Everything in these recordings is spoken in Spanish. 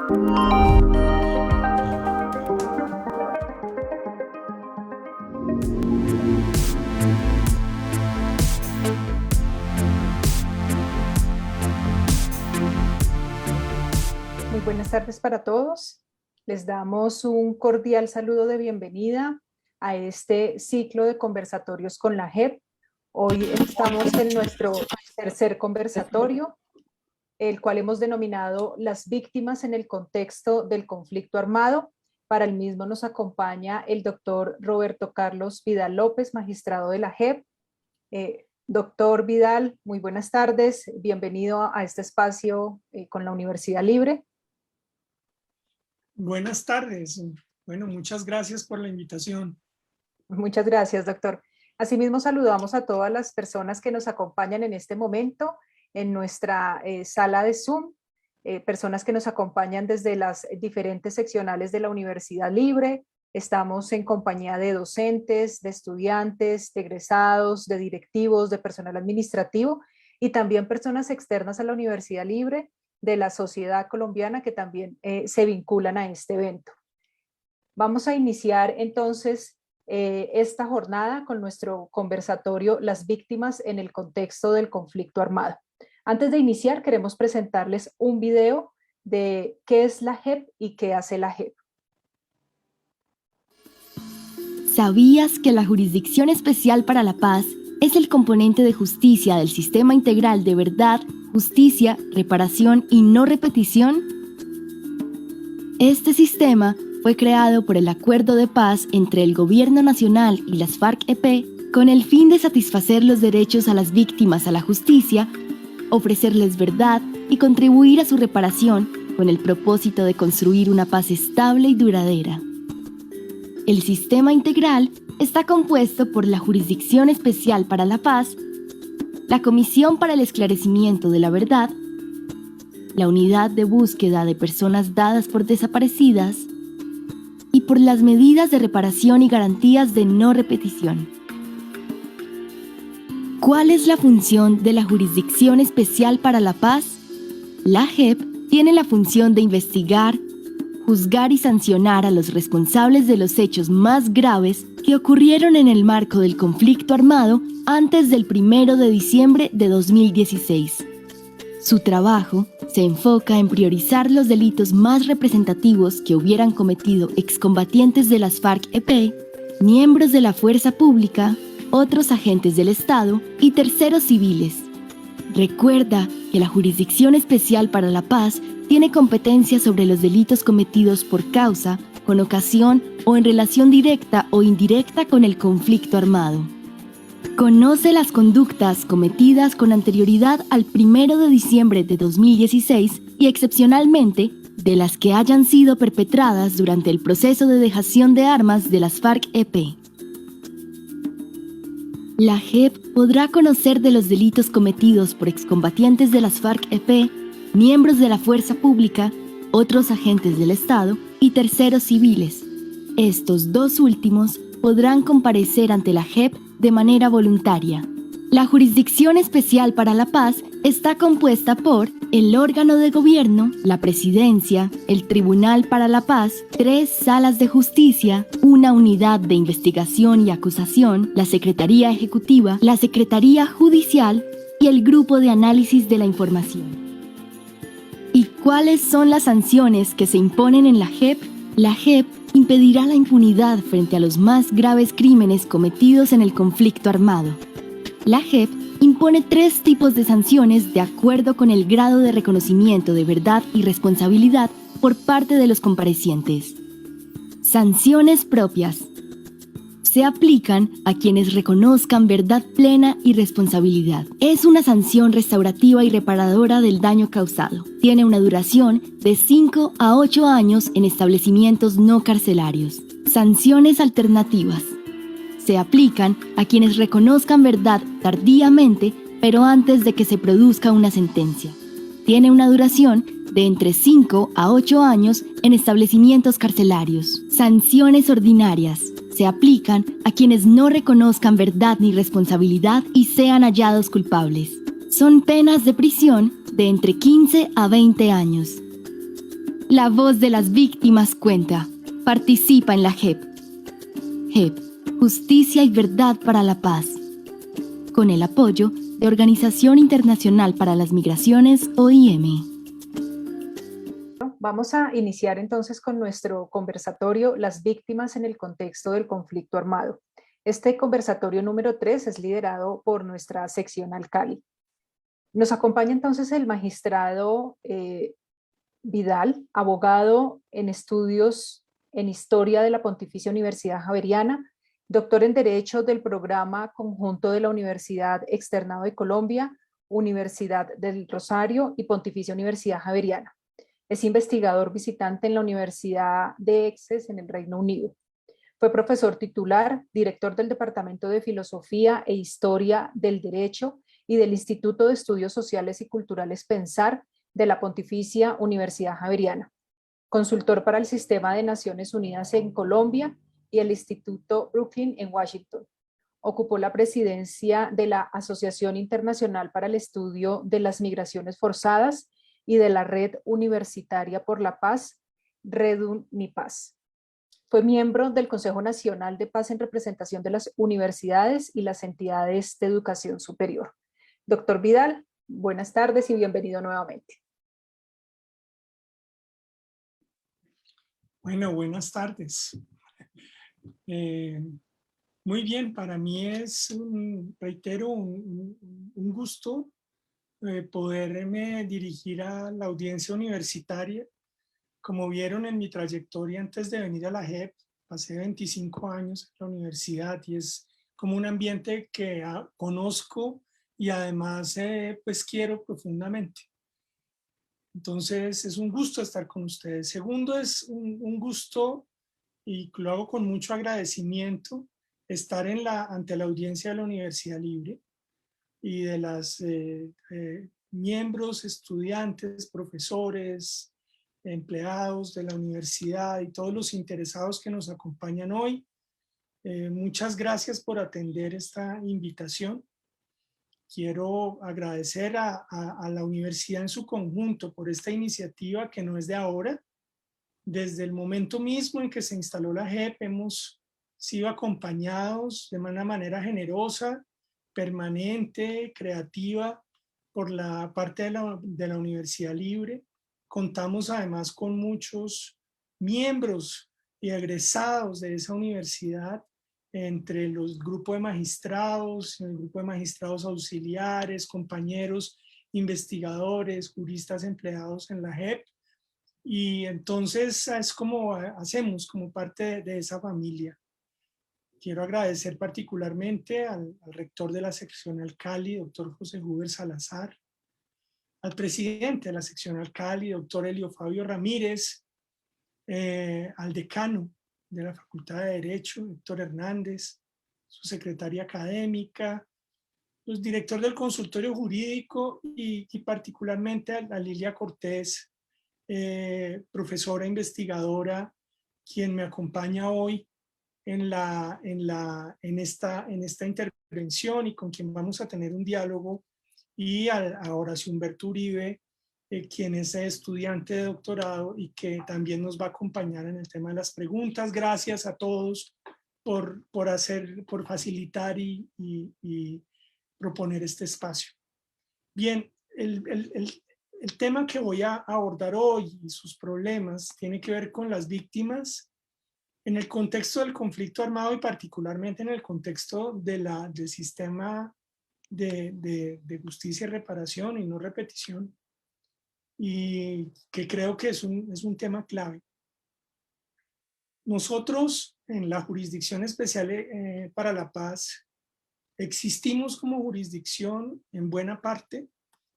Muy buenas tardes para todos. Les damos un cordial saludo de bienvenida a este ciclo de conversatorios con la JEP. Hoy estamos en nuestro tercer conversatorio, el cual hemos denominado Las víctimas en el contexto del conflicto armado. Para el mismo nos acompaña el doctor Roberto Carlos Vidal López, magistrado de la JEP. Doctor Vidal, muy buenas tardes. Bienvenido a este espacio con la Universidad Libre. Buenas tardes. Bueno, muchas gracias por la invitación. Muchas gracias, doctor. Asimismo, saludamos a todas las personas que nos acompañan en este momento en nuestra sala de Zoom, personas que nos acompañan desde las diferentes seccionales de la Universidad Libre. Estamos en compañía de docentes, de estudiantes, de egresados, de directivos, de personal administrativo y también personas externas a la Universidad Libre, de la sociedad colombiana que también se vinculan a este evento. Vamos a iniciar entonces esta jornada con nuestro conversatorio Las víctimas en el contexto del conflicto armado. Antes de iniciar, queremos presentarles un video de qué es la JEP y qué hace la JEP. ¿Sabías que la Jurisdicción Especial para la Paz es el componente de justicia del Sistema Integral de Verdad, Justicia, Reparación y No Repetición? Este sistema fue creado por el Acuerdo de Paz entre el Gobierno Nacional y las FARC-EP con el fin de satisfacer los derechos a las víctimas a la justicia, ofrecerles verdad y contribuir a su reparación con el propósito de construir una paz estable y duradera. El sistema integral está compuesto por la Jurisdicción Especial para la Paz, la Comisión para el Esclarecimiento de la Verdad, la Unidad de Búsqueda de Personas Dadas por Desaparecidas y por las medidas de reparación y garantías de no repetición. ¿Cuál es la función de la Jurisdicción Especial para la Paz? La JEP tiene la función de investigar, juzgar y sancionar a los responsables de los hechos más graves que ocurrieron en el marco del conflicto armado antes del 1 de diciembre de 2016. Su trabajo se enfoca en priorizar los delitos más representativos que hubieran cometido excombatientes de las FARC-EP, miembros de la fuerza pública, otros agentes del Estado y terceros civiles. Recuerda que la Jurisdicción Especial para la Paz tiene competencia sobre los delitos cometidos por causa, con ocasión o en relación directa o indirecta con el conflicto armado. Conoce las conductas cometidas con anterioridad al 1 de diciembre de 2016 y excepcionalmente de las que hayan sido perpetradas durante el proceso de dejación de armas de las FARC-EP. La JEP podrá conocer de los delitos cometidos por excombatientes de las FARC-EP, miembros de la fuerza pública, otros agentes del Estado y terceros civiles. Estos dos últimos podrán comparecer ante la JEP de manera voluntaria. La Jurisdicción Especial para la Paz está compuesta por el órgano de gobierno, la Presidencia, el Tribunal para la Paz, 3 salas de justicia, una unidad de investigación y acusación, la Secretaría Ejecutiva, la Secretaría Judicial y el Grupo de Análisis de la Información. ¿Y cuáles son las sanciones que se imponen en la JEP? La JEP impedirá la impunidad frente a los más graves crímenes cometidos en el conflicto armado. La JEP impone 3 tipos de sanciones de acuerdo con el grado de reconocimiento de verdad y responsabilidad por parte de los comparecientes. Sanciones propias. Se aplican a quienes reconozcan verdad plena y responsabilidad. Es una sanción restaurativa y reparadora del daño causado. Tiene una duración de 5 a 8 años en establecimientos no carcelarios. Sanciones alternativas. Se aplican a quienes reconozcan verdad tardíamente, pero antes de que se produzca una sentencia. Tiene una duración de entre 5 a 8 años en establecimientos carcelarios. Sanciones ordinarias. Se aplican a quienes no reconozcan verdad ni responsabilidad y sean hallados culpables. Son penas de prisión de entre 15 a 20 años. La voz de las víctimas cuenta. Participa en la JEP. JEP, Justicia y Verdad para la Paz. Con el apoyo de Organización Internacional para las Migraciones, OIM. Vamos a iniciar entonces con nuestro conversatorio Las víctimas en el contexto del conflicto armado. Este conversatorio número 3 es liderado por nuestra seccional Cali. Nos acompaña entonces el magistrado Vidal, abogado en estudios en Historia de la Pontificia Universidad Javeriana, doctor en Derecho del Programa Conjunto de la Universidad Externado de Colombia, Universidad del Rosario y Pontificia Universidad Javeriana. Es investigador visitante en la Universidad de Essex en el Reino Unido. Fue profesor titular, director del Departamento de Filosofía e Historia del Derecho y del Instituto de Estudios Sociales y Culturales Pensar de la Pontificia Universidad Javeriana. Consultor para el Sistema de Naciones Unidas en Colombia y el Instituto Brooklyn en Washington. Ocupó la presidencia de la Asociación Internacional para el Estudio de las Migraciones Forzadas y de la Red Universitaria por la Paz, RedUnipaz. Fue miembro del Consejo Nacional de Paz en representación de las universidades y las entidades de educación superior. Doctor Vidal, buenas tardes y bienvenido nuevamente. Bueno, buenas tardes. Muy bien, para mí es, reitero, un gusto poderme dirigir a la audiencia universitaria. Como vieron en mi trayectoria antes de venir a la JEP, pasé 25 años en la universidad y es como un ambiente que conozco y además pues quiero profundamente. Entonces es un gusto estar con ustedes. Segundo, es un gusto, y lo hago con mucho agradecimiento, estar ante la audiencia de la Universidad Libre y de las miembros, estudiantes, profesores, empleados de la universidad y todos los interesados que nos acompañan hoy. Muchas gracias por atender esta invitación. Quiero agradecer a la universidad en su conjunto por esta iniciativa que no es de ahora. Desde el momento mismo en que se instaló la JEP hemos sido acompañados de una manera generosa, permanente, creativa por la parte de la Universidad Libre. Contamos además con muchos miembros y egresados de esa universidad entre los grupos de magistrados, el grupo de magistrados auxiliares, compañeros investigadores, juristas empleados en la JEP. Y entonces es como hacemos como parte de esa familia. Quiero agradecer particularmente al rector de la seccional Cali, doctor José Huber Salazar, al presidente de la seccional Cali, doctor Elio Fabio Ramírez, al decano de la Facultad de Derecho, Héctor Hernández, su secretaria académica, los director del consultorio jurídico y particularmente a Lilia Cortés, profesora investigadora, quien me acompaña hoy en esta intervención y con quien vamos a tener un diálogo, y a Horacio Humberto Uribe, quien es estudiante de doctorado y que también nos va a acompañar en el tema de las preguntas. Gracias a todos por facilitar y proponer este espacio. Bien, el tema que voy a abordar hoy y sus problemas tiene que ver con las víctimas en el contexto del conflicto armado y particularmente en el contexto del sistema de justicia y reparación y no repetición, y que creo que es un tema clave. Nosotros en la Jurisdicción Especial para la Paz existimos como jurisdicción en buena parte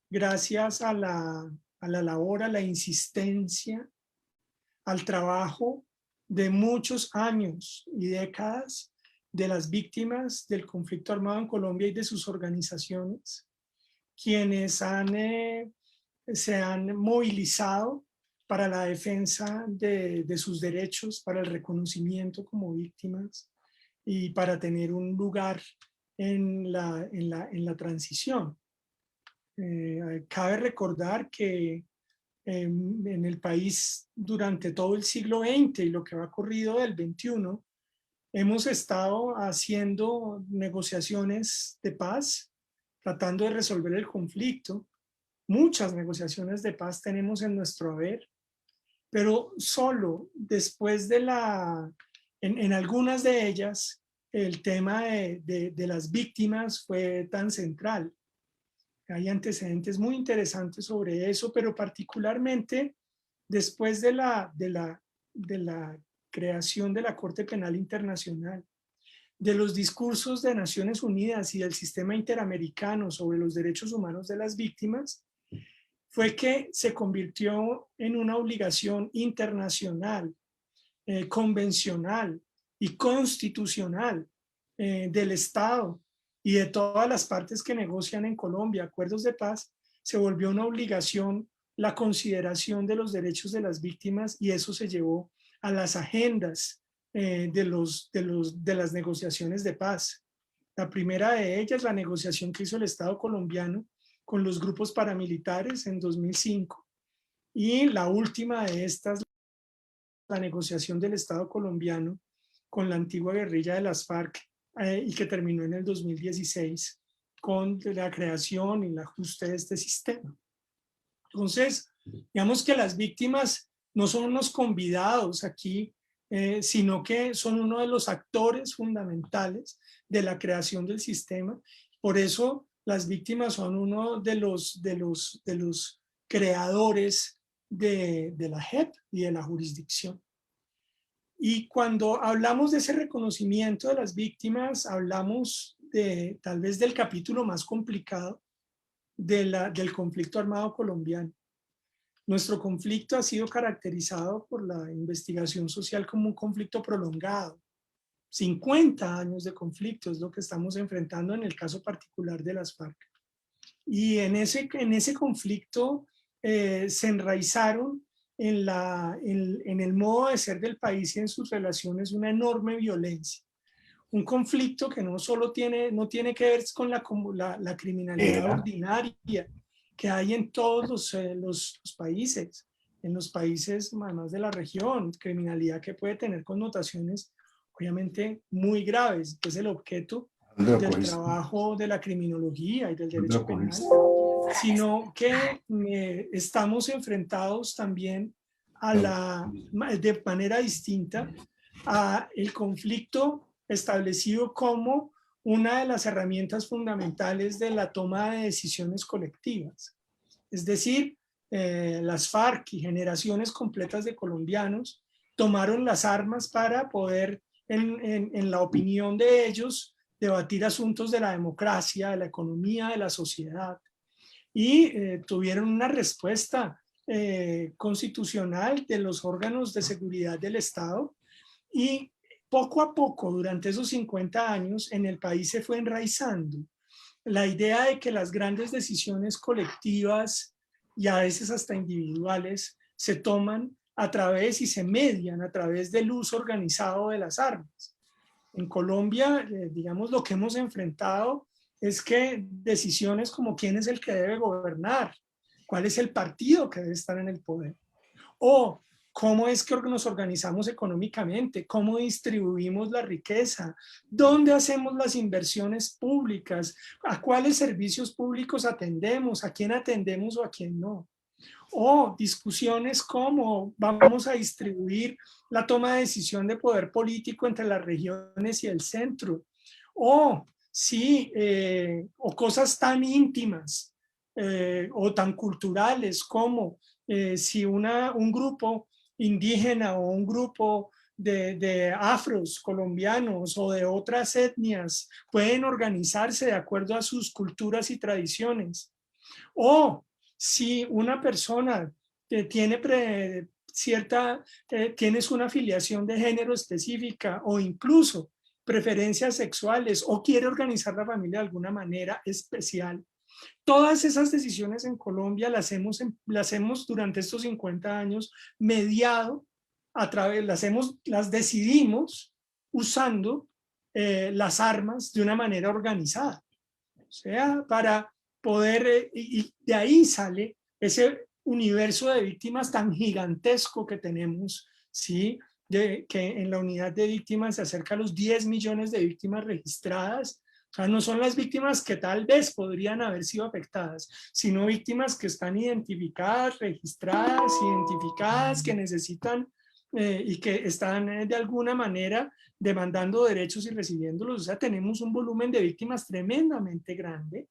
gracias a la labor, a la insistencia, al trabajo de muchos años y décadas de las víctimas del conflicto armado en Colombia y de sus organizaciones, quienes se han movilizado para la defensa de sus derechos, para el reconocimiento como víctimas y para tener un lugar en la transición. Cabe recordar que en el país durante todo el siglo XX y lo que va corrido del XXI, hemos estado haciendo negociaciones de paz, tratando de resolver el conflicto. Muchas negociaciones de paz tenemos en nuestro haber, pero solo después de en algunas de ellas, el tema de las víctimas fue tan central. Hay antecedentes muy interesantes sobre eso, pero particularmente después de la creación de la Corte Penal Internacional, de los discursos de Naciones Unidas y del sistema interamericano sobre los derechos humanos de las víctimas, fue que se convirtió en una obligación internacional, convencional y constitucional del Estado y de todas las partes que negocian en Colombia acuerdos de paz. Se volvió una obligación la consideración de los derechos de las víctimas, y eso se llevó a las agendas de las negociaciones de paz. La primera de ellas, la negociación que hizo el Estado colombiano con los grupos paramilitares en 2005, y la última de estas, la negociación del Estado colombiano con la antigua guerrilla de las FARC, y que terminó en el 2016 con la creación y el ajuste de este sistema. Entonces, digamos que las víctimas no son unos convidados aquí, sino que son uno de los actores fundamentales de la creación del sistema. Por eso las víctimas son uno de los creadores de la JEP y de la jurisdicción. Y cuando hablamos de ese reconocimiento de las víctimas, hablamos tal vez del capítulo más complicado del conflicto armado colombiano. Nuestro conflicto ha sido caracterizado por la investigación social como un conflicto prolongado. 50 años de conflicto es lo que estamos enfrentando en el caso particular de las FARC. Y en ese conflicto se enraizaron en el modo de ser del país y en sus relaciones una enorme violencia. Un conflicto que no tiene que ver con la criminalidad ordinaria que hay en todos los países, en los países además de la región, criminalidad que puede tener connotaciones obviamente muy graves, que es el objeto del trabajo de la criminología y del derecho penal, sino que estamos enfrentados también de manera distinta a el conflicto establecido como una de las herramientas fundamentales de la toma de decisiones colectivas. Es decir, las FARC y generaciones completas de colombianos tomaron las armas para poder, en la opinión de ellos, debatir asuntos de la democracia, de la economía, de la sociedad. Y tuvieron una respuesta constitucional de los órganos de seguridad del Estado, y poco a poco, durante esos 50 años, en el país se fue enraizando la idea de que las grandes decisiones colectivas y a veces hasta individuales se toman a través y se median a través del uso organizado de las armas. En Colombia, digamos, lo que hemos enfrentado es que decisiones como quién es el que debe gobernar, cuál es el partido que debe estar en el poder, o cómo es que nos organizamos económicamente, cómo distribuimos la riqueza, dónde hacemos las inversiones públicas, a cuáles servicios públicos atendemos, a quién atendemos o a quién no. O discusiones como vamos a distribuir la toma de decisión de poder político entre las regiones y el centro. O cosas tan íntimas o tan culturales como si un grupo indígena o un grupo de afros colombianos o de otras etnias pueden organizarse de acuerdo a sus culturas y tradiciones. O si una persona tienes una afiliación de género específica o incluso preferencias sexuales o quiere organizar la familia de alguna manera especial. Todas esas decisiones en Colombia las hemos durante estos 50 años mediado las decidimos usando las armas de una manera organizada. O sea, para poder, y de ahí sale ese universo de víctimas tan gigantesco que tenemos, ¿sí? Que en la unidad de víctimas se acerca a los 10 millones de víctimas registradas. O sea, no son las víctimas que tal vez podrían haber sido afectadas, sino víctimas que están identificadas, registradas, identificadas, que necesitan y que están de alguna manera demandando derechos y recibiéndolos. O sea, tenemos un volumen de víctimas tremendamente grande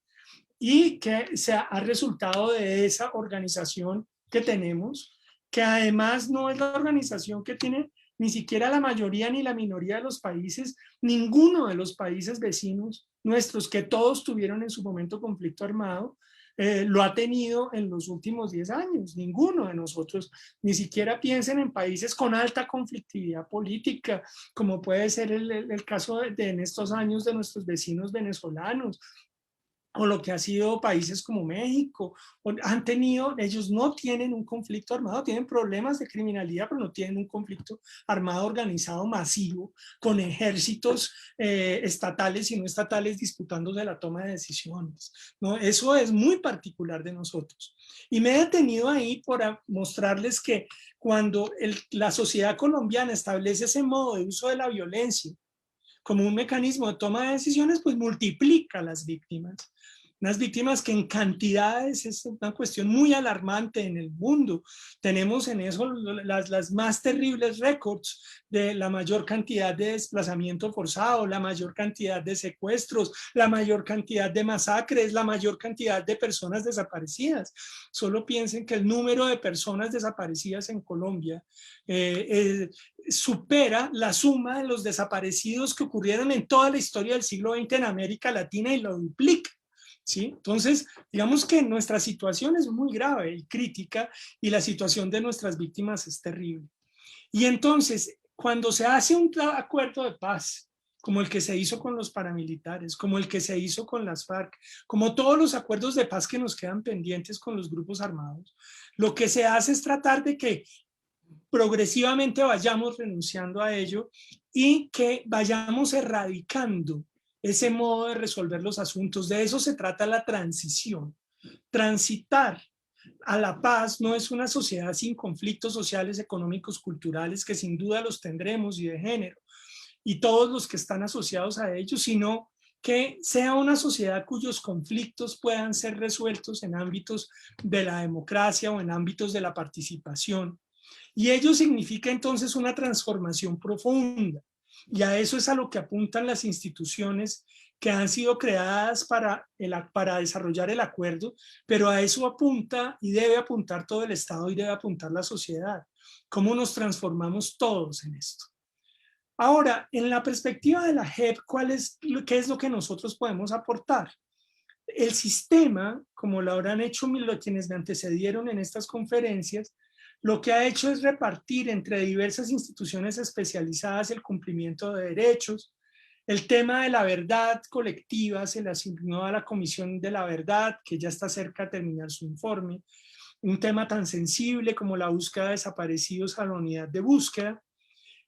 y que ha resultado de esa organización que tenemos, que además no es la organización que tiene ni siquiera la mayoría ni la minoría de los países, ninguno de los países vecinos nuestros, que todos tuvieron en su momento conflicto armado, lo ha tenido en los últimos 10 años. Ninguno de nosotros, ni siquiera piensen en países con alta conflictividad política, como puede ser el caso de en estos años de nuestros vecinos venezolanos, o lo que ha sido países como México, han tenido, ellos no tienen un conflicto armado, tienen problemas de criminalidad, pero no tienen un conflicto armado organizado masivo, con ejércitos estatales y no estatales disputándose la toma de decisiones, ¿no? Eso es muy particular de nosotros. Y me he detenido ahí para mostrarles que cuando la sociedad colombiana establece ese modo de uso de la violencia como un mecanismo de toma de decisiones, pues multiplica las víctimas. Unas víctimas que en cantidades es una cuestión muy alarmante en el mundo. Tenemos en eso las más terribles récords de la mayor cantidad de desplazamiento forzado, la mayor cantidad de secuestros, la mayor cantidad de masacres, la mayor cantidad de personas desaparecidas. Solo piensen que el número de personas desaparecidas en Colombia supera la suma de los desaparecidos que ocurrieron en toda la historia del siglo XX en América Latina y lo duplica. ¿Sí? Entonces, digamos que nuestra situación es muy grave y crítica y la situación de nuestras víctimas es terrible. Y entonces, cuando se hace un acuerdo de paz, como el que se hizo con los paramilitares, como el que se hizo con las FARC, como todos los acuerdos de paz que nos quedan pendientes con los grupos armados, lo que se hace es tratar de que progresivamente vayamos renunciando a ello y que vayamos erradicando ese modo de resolver los asuntos. De eso se trata la transición. Transitar a la paz no es una sociedad sin conflictos sociales, económicos, culturales, que sin duda los tendremos, y de género, y todos los que están asociados a ellos, sino que sea una sociedad cuyos conflictos puedan ser resueltos en ámbitos de la democracia o en ámbitos de la participación. Y ello significa entonces una transformación profunda. Y a eso es a lo que apuntan las instituciones que han sido creadas para desarrollar el acuerdo, pero a eso apunta y debe apuntar todo el Estado y debe apuntar la sociedad. ¿Cómo nos transformamos todos en esto? Ahora, en la perspectiva de la JEP, ¿qué es lo que nosotros podemos aportar? El sistema, como lo habrán hecho quienes me antecedieron en estas conferencias, lo que ha hecho es repartir entre diversas instituciones especializadas el cumplimiento de derechos. El tema de la verdad colectiva se le asignó a la Comisión de la Verdad, que ya está cerca de terminar su informe. Un tema tan sensible como la búsqueda de desaparecidos a la unidad de búsqueda.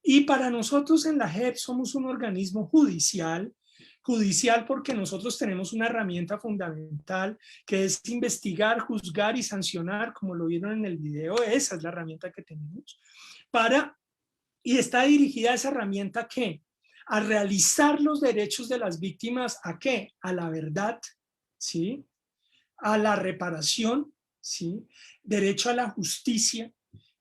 Y para nosotros en la JEP somos un organismo judicial porque nosotros tenemos una herramienta fundamental que es investigar, juzgar y sancionar, como lo vieron en el video. Esa es la herramienta que tenemos y está dirigida a esa herramienta ¿a qué? A realizar los derechos de las víctimas. ¿A qué? A la verdad, ¿sí? A la reparación, ¿sí? Derecho a la justicia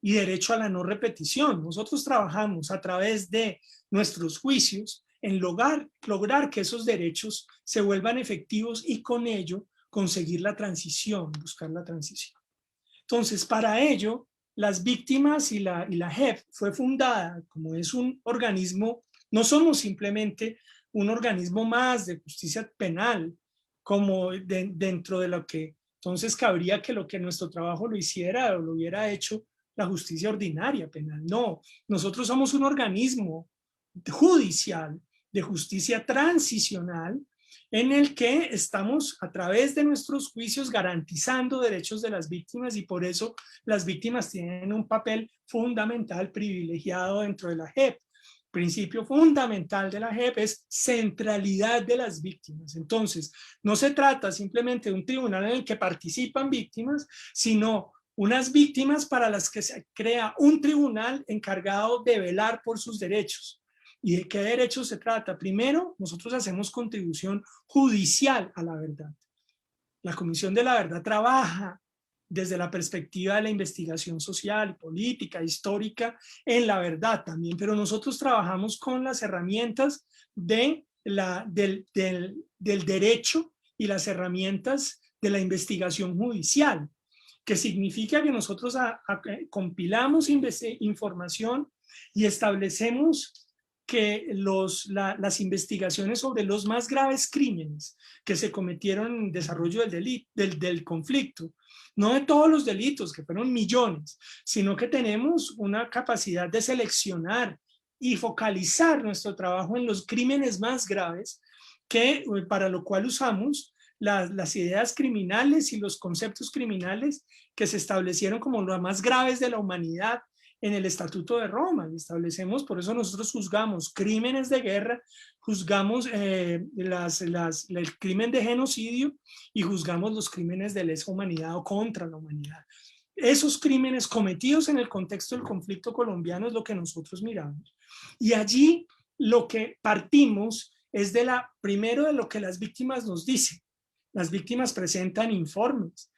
y derecho a la no repetición. Nosotros trabajamos a través de nuestros juicios en lograr que esos derechos se vuelvan efectivos y con ello conseguir la transición, buscar la transición. Entonces, para ello, las víctimas y la JEP fue fundada como es un organismo, no somos simplemente un organismo más de justicia penal, como dentro de lo que entonces cabría que lo que nuestro trabajo lo hiciera o lo hubiera hecho la justicia ordinaria penal. No, nosotros somos un organismo judicial de justicia transicional en el que estamos a través de nuestros juicios garantizando derechos de las víctimas, y por eso las víctimas tienen un papel fundamental, privilegiado dentro de la JEP. Principio fundamental de la JEP es centralidad de las víctimas. Entonces, no se trata simplemente de un tribunal en el que participan víctimas, sino unas víctimas para las que se crea un tribunal encargado de velar por sus derechos. ¿Y de qué derechos se trata? Primero, nosotros hacemos contribución judicial a la verdad. La Comisión de la Verdad trabaja desde la perspectiva de la investigación social, política, histórica, en la verdad también, pero nosotros trabajamos con las herramientas del derecho y las herramientas de la investigación judicial, que significa que nosotros compilamos información y establecemos que las investigaciones sobre los más graves crímenes que se cometieron en el desarrollo del conflicto, no de todos los delitos, que fueron millones, sino que tenemos una capacidad de seleccionar y focalizar nuestro trabajo en los crímenes más graves, para lo cual usamos las ideas criminales y los conceptos criminales que se establecieron como los más graves de la humanidad en el Estatuto de Roma. Y establecemos, por eso nosotros juzgamos crímenes de guerra, juzgamos el crimen de genocidio y juzgamos los crímenes de lesa humanidad o contra la humanidad. Esos crímenes cometidos en el contexto del conflicto colombiano es lo que nosotros miramos. Y allí lo que partimos es primero de lo que las víctimas nos dicen. Las víctimas presentan informes,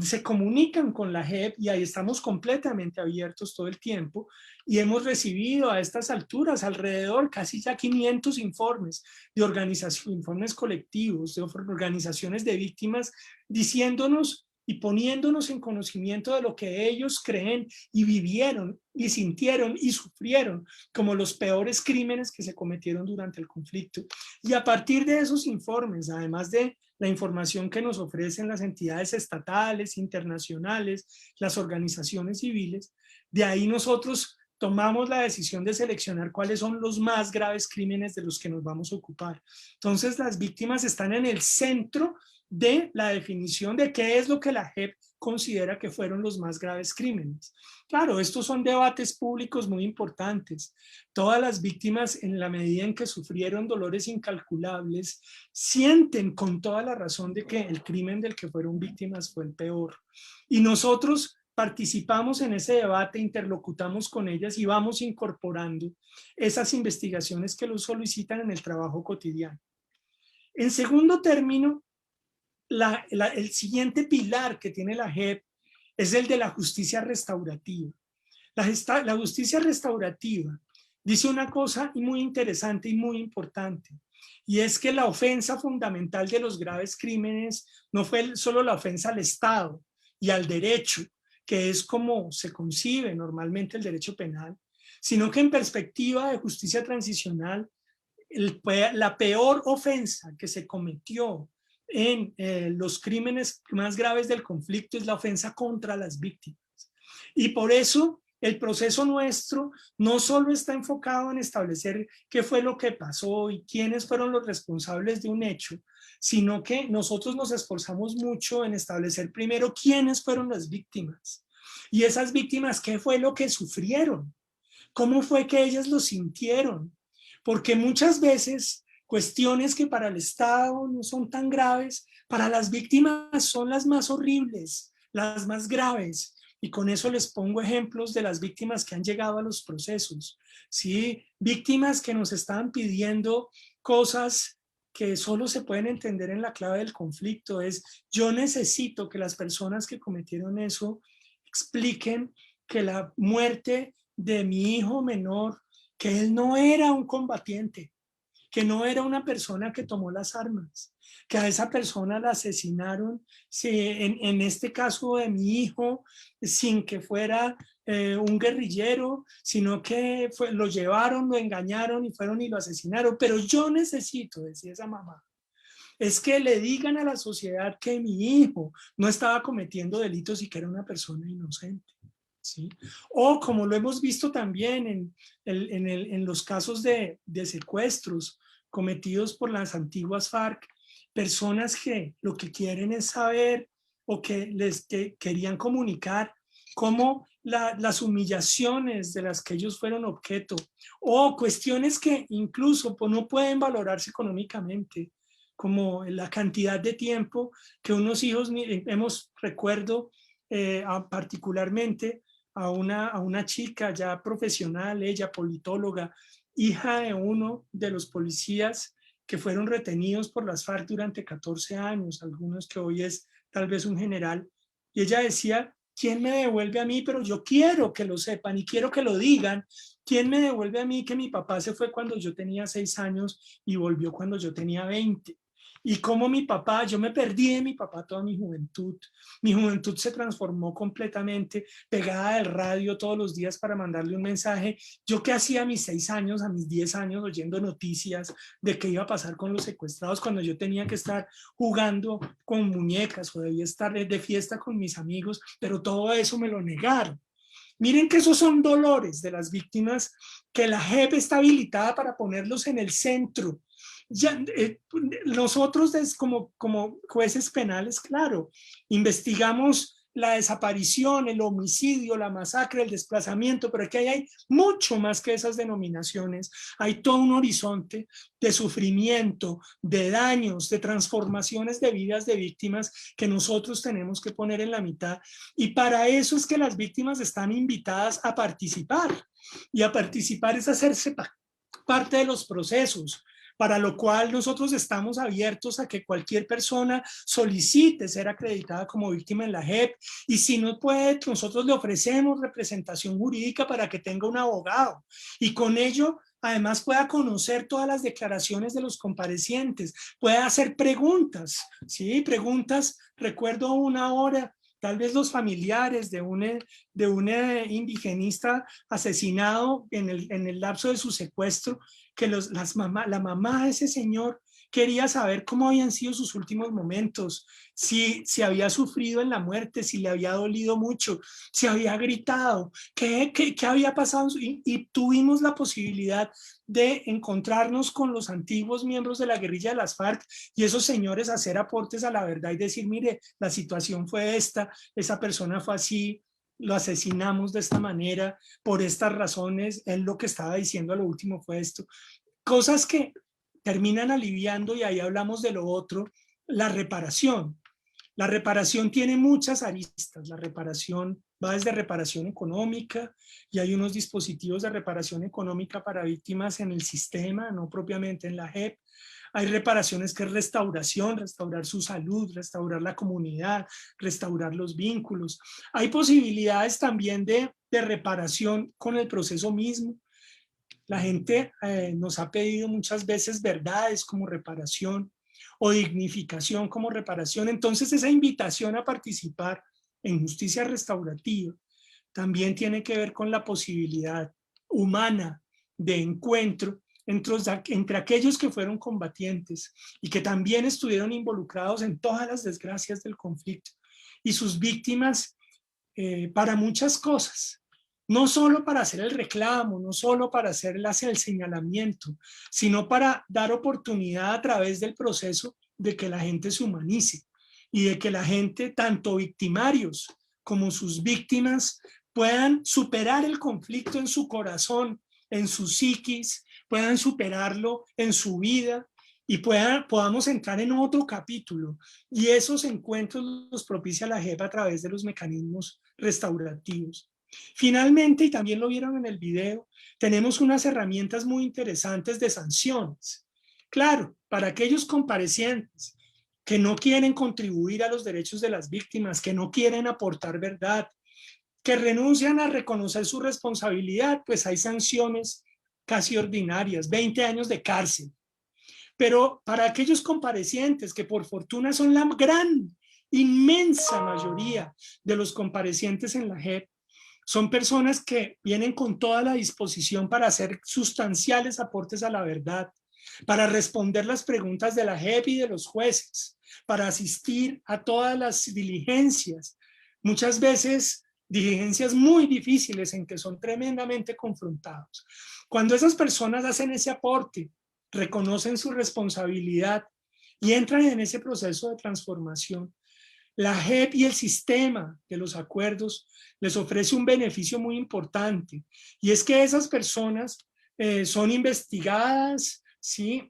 se comunican con la JEP y ahí estamos completamente abiertos todo el tiempo y hemos recibido a estas alturas alrededor casi ya 500 informes de organizaciones, informes colectivos, de organizaciones de víctimas diciéndonos y poniéndonos en conocimiento de lo que ellos creen y vivieron y sintieron y sufrieron como los peores crímenes que se cometieron durante el conflicto. Y a partir de esos informes, además de la información que nos ofrecen las entidades estatales, internacionales, las organizaciones civiles, de ahí nosotros tomamos la decisión de seleccionar cuáles son los más graves crímenes de los que nos vamos a ocupar. Entonces las víctimas están en el centro de la definición de qué es lo que la JEP considera que fueron los más graves crímenes. Claro, estos son debates públicos muy importantes. Todas las víctimas, en la medida en que sufrieron dolores incalculables, sienten con toda la razón de que el crimen del que fueron víctimas fue el peor. Y nosotros participamos en ese debate, interlocutamos con ellas y vamos incorporando esas investigaciones que los solicitan en el trabajo cotidiano. En segundo término, el siguiente pilar que tiene la JEP es el de la justicia restaurativa. La justicia restaurativa dice una cosa muy interesante y muy importante, y es que la ofensa fundamental de los graves crímenes no fue solo la ofensa al Estado y al derecho, que es como se concibe normalmente el derecho penal, sino que en perspectiva de justicia transicional, la peor ofensa que se cometió en los crímenes más graves del conflicto es la ofensa contra las víctimas. Y por eso el proceso nuestro no solo está enfocado en establecer qué fue lo que pasó y quiénes fueron los responsables de un hecho, sino que nosotros nos esforzamos mucho en establecer primero quiénes fueron las víctimas. Y esas víctimas, ¿qué fue lo que sufrieron? ¿Cómo fue que ellas lo sintieron? Porque muchas veces cuestiones que para el Estado no son tan graves, para las víctimas son las más horribles, las más graves. Y con eso les pongo ejemplos de las víctimas que han llegado a los procesos. ¿Sí? Víctimas que nos estaban pidiendo cosas que solo se pueden entender en la clave del conflicto. Yo necesito que las personas que cometieron eso expliquen que la muerte de mi hijo menor, que él no era un combatiente, que no era una persona que tomó las armas, que a esa persona la asesinaron, en este caso de mi hijo, sin que fuera un guerrillero, sino que lo llevaron, lo engañaron y fueron y lo asesinaron. Pero yo necesito, decía esa mamá, es que le digan a la sociedad que mi hijo no estaba cometiendo delitos y que era una persona inocente. ¿Sí? O como lo hemos visto también en los casos de secuestros cometidos por las antiguas FARC, personas que lo que quieren es saber o que querían comunicar cómo las humillaciones de las que ellos fueron objeto, o cuestiones que incluso no pueden valorarse económicamente, como la cantidad de tiempo que unos hijos, recuerdo particularmente a una chica ya profesional, ella politóloga, hija de uno de los policías que fueron retenidos por las FARC durante 14 años, algunos que hoy es tal vez un general, y ella decía, ¿quién me devuelve a mí? Pero yo quiero que lo sepan y quiero que lo digan. ¿Quién me devuelve a mí que mi papá se fue cuando yo tenía 6 años y volvió cuando yo tenía 20? Y como mi papá, yo me perdí de mi papá toda mi juventud. Mi juventud se transformó completamente, pegada al radio todos los días para mandarle un mensaje. Yo qué hacía a mis 6 años, a mis 10 años, oyendo noticias de qué iba a pasar con los secuestrados cuando yo tenía que estar jugando con muñecas o debía estar de fiesta con mis amigos, pero todo eso me lo negaron. Miren que esos son dolores de las víctimas que la JEP está habilitada para ponerlos en el centro. Ya, nosotros como jueces penales, claro, investigamos la desaparición, el homicidio, la masacre, el desplazamiento, pero aquí hay mucho más que esas denominaciones. Hay todo un horizonte de sufrimiento, de daños, de transformaciones de vidas de víctimas que nosotros tenemos que poner en la mitad. Y para eso es que las víctimas están invitadas a participar. Y a participar es hacerse parte de los procesos, para lo cual nosotros estamos abiertos a que cualquier persona solicite ser acreditada como víctima en la JEP, y si no puede, nosotros le ofrecemos representación jurídica para que tenga un abogado, y con ello además pueda conocer todas las declaraciones de los comparecientes, pueda hacer preguntas, ¿sí? Preguntas, recuerdo una hora, tal vez los familiares de un indigenista asesinado en el lapso de su secuestro, que la mamá de ese señor quería saber cómo habían sido sus últimos momentos, si había sufrido en la muerte, si le había dolido mucho, si había gritado, qué había pasado. Y tuvimos la posibilidad de encontrarnos con los antiguos miembros de la guerrilla de las FARC y esos señores hacer aportes a la verdad y decir, mire, la situación fue esta, esa persona fue así, lo asesinamos de esta manera, por estas razones, él lo que estaba diciendo a lo último fue esto. Cosas que terminan aliviando, y ahí hablamos de lo otro, la reparación. La reparación tiene muchas aristas. La reparación va desde reparación económica, y hay unos dispositivos de reparación económica para víctimas en el sistema, no propiamente en la JEP. Hay reparaciones que es restauración, restaurar su salud, restaurar la comunidad, restaurar los vínculos. Hay posibilidades también de reparación con el proceso mismo. La gente nos ha pedido muchas veces verdades como reparación o dignificación como reparación. Entonces esa invitación a participar en justicia restaurativa también tiene que ver con la posibilidad humana de encuentro entre aquellos que fueron combatientes y que también estuvieron involucrados en todas las desgracias del conflicto y sus víctimas para muchas cosas. No solo para hacer el reclamo, no solo para hacer el señalamiento, sino para dar oportunidad a través del proceso de que la gente se humanice y de que la gente, tanto victimarios como sus víctimas, puedan superar el conflicto en su corazón, en su psiquis, puedan superarlo en su vida y podamos entrar en otro capítulo. Y esos encuentros los propicia la JEP a través de los mecanismos restaurativos. Finalmente, y también lo vieron en el video, tenemos unas herramientas muy interesantes de sanciones. Claro, para aquellos comparecientes que no quieren contribuir a los derechos de las víctimas, que no quieren aportar verdad, que renuncian a reconocer su responsabilidad, pues hay sanciones casi ordinarias, 20 años de cárcel. Pero para aquellos comparecientes, que por fortuna son la gran, inmensa mayoría de los comparecientes en la JEP, son personas que vienen con toda la disposición para hacer sustanciales aportes a la verdad, para responder las preguntas de la JEP y de los jueces, para asistir a todas las diligencias, muchas veces diligencias muy difíciles en que son tremendamente confrontados. Cuando esas personas hacen ese aporte, reconocen su responsabilidad y entran en ese proceso de transformación, la JEP y el sistema de los acuerdos les ofrece un beneficio muy importante, y es que esas personas son investigadas, ¿sí?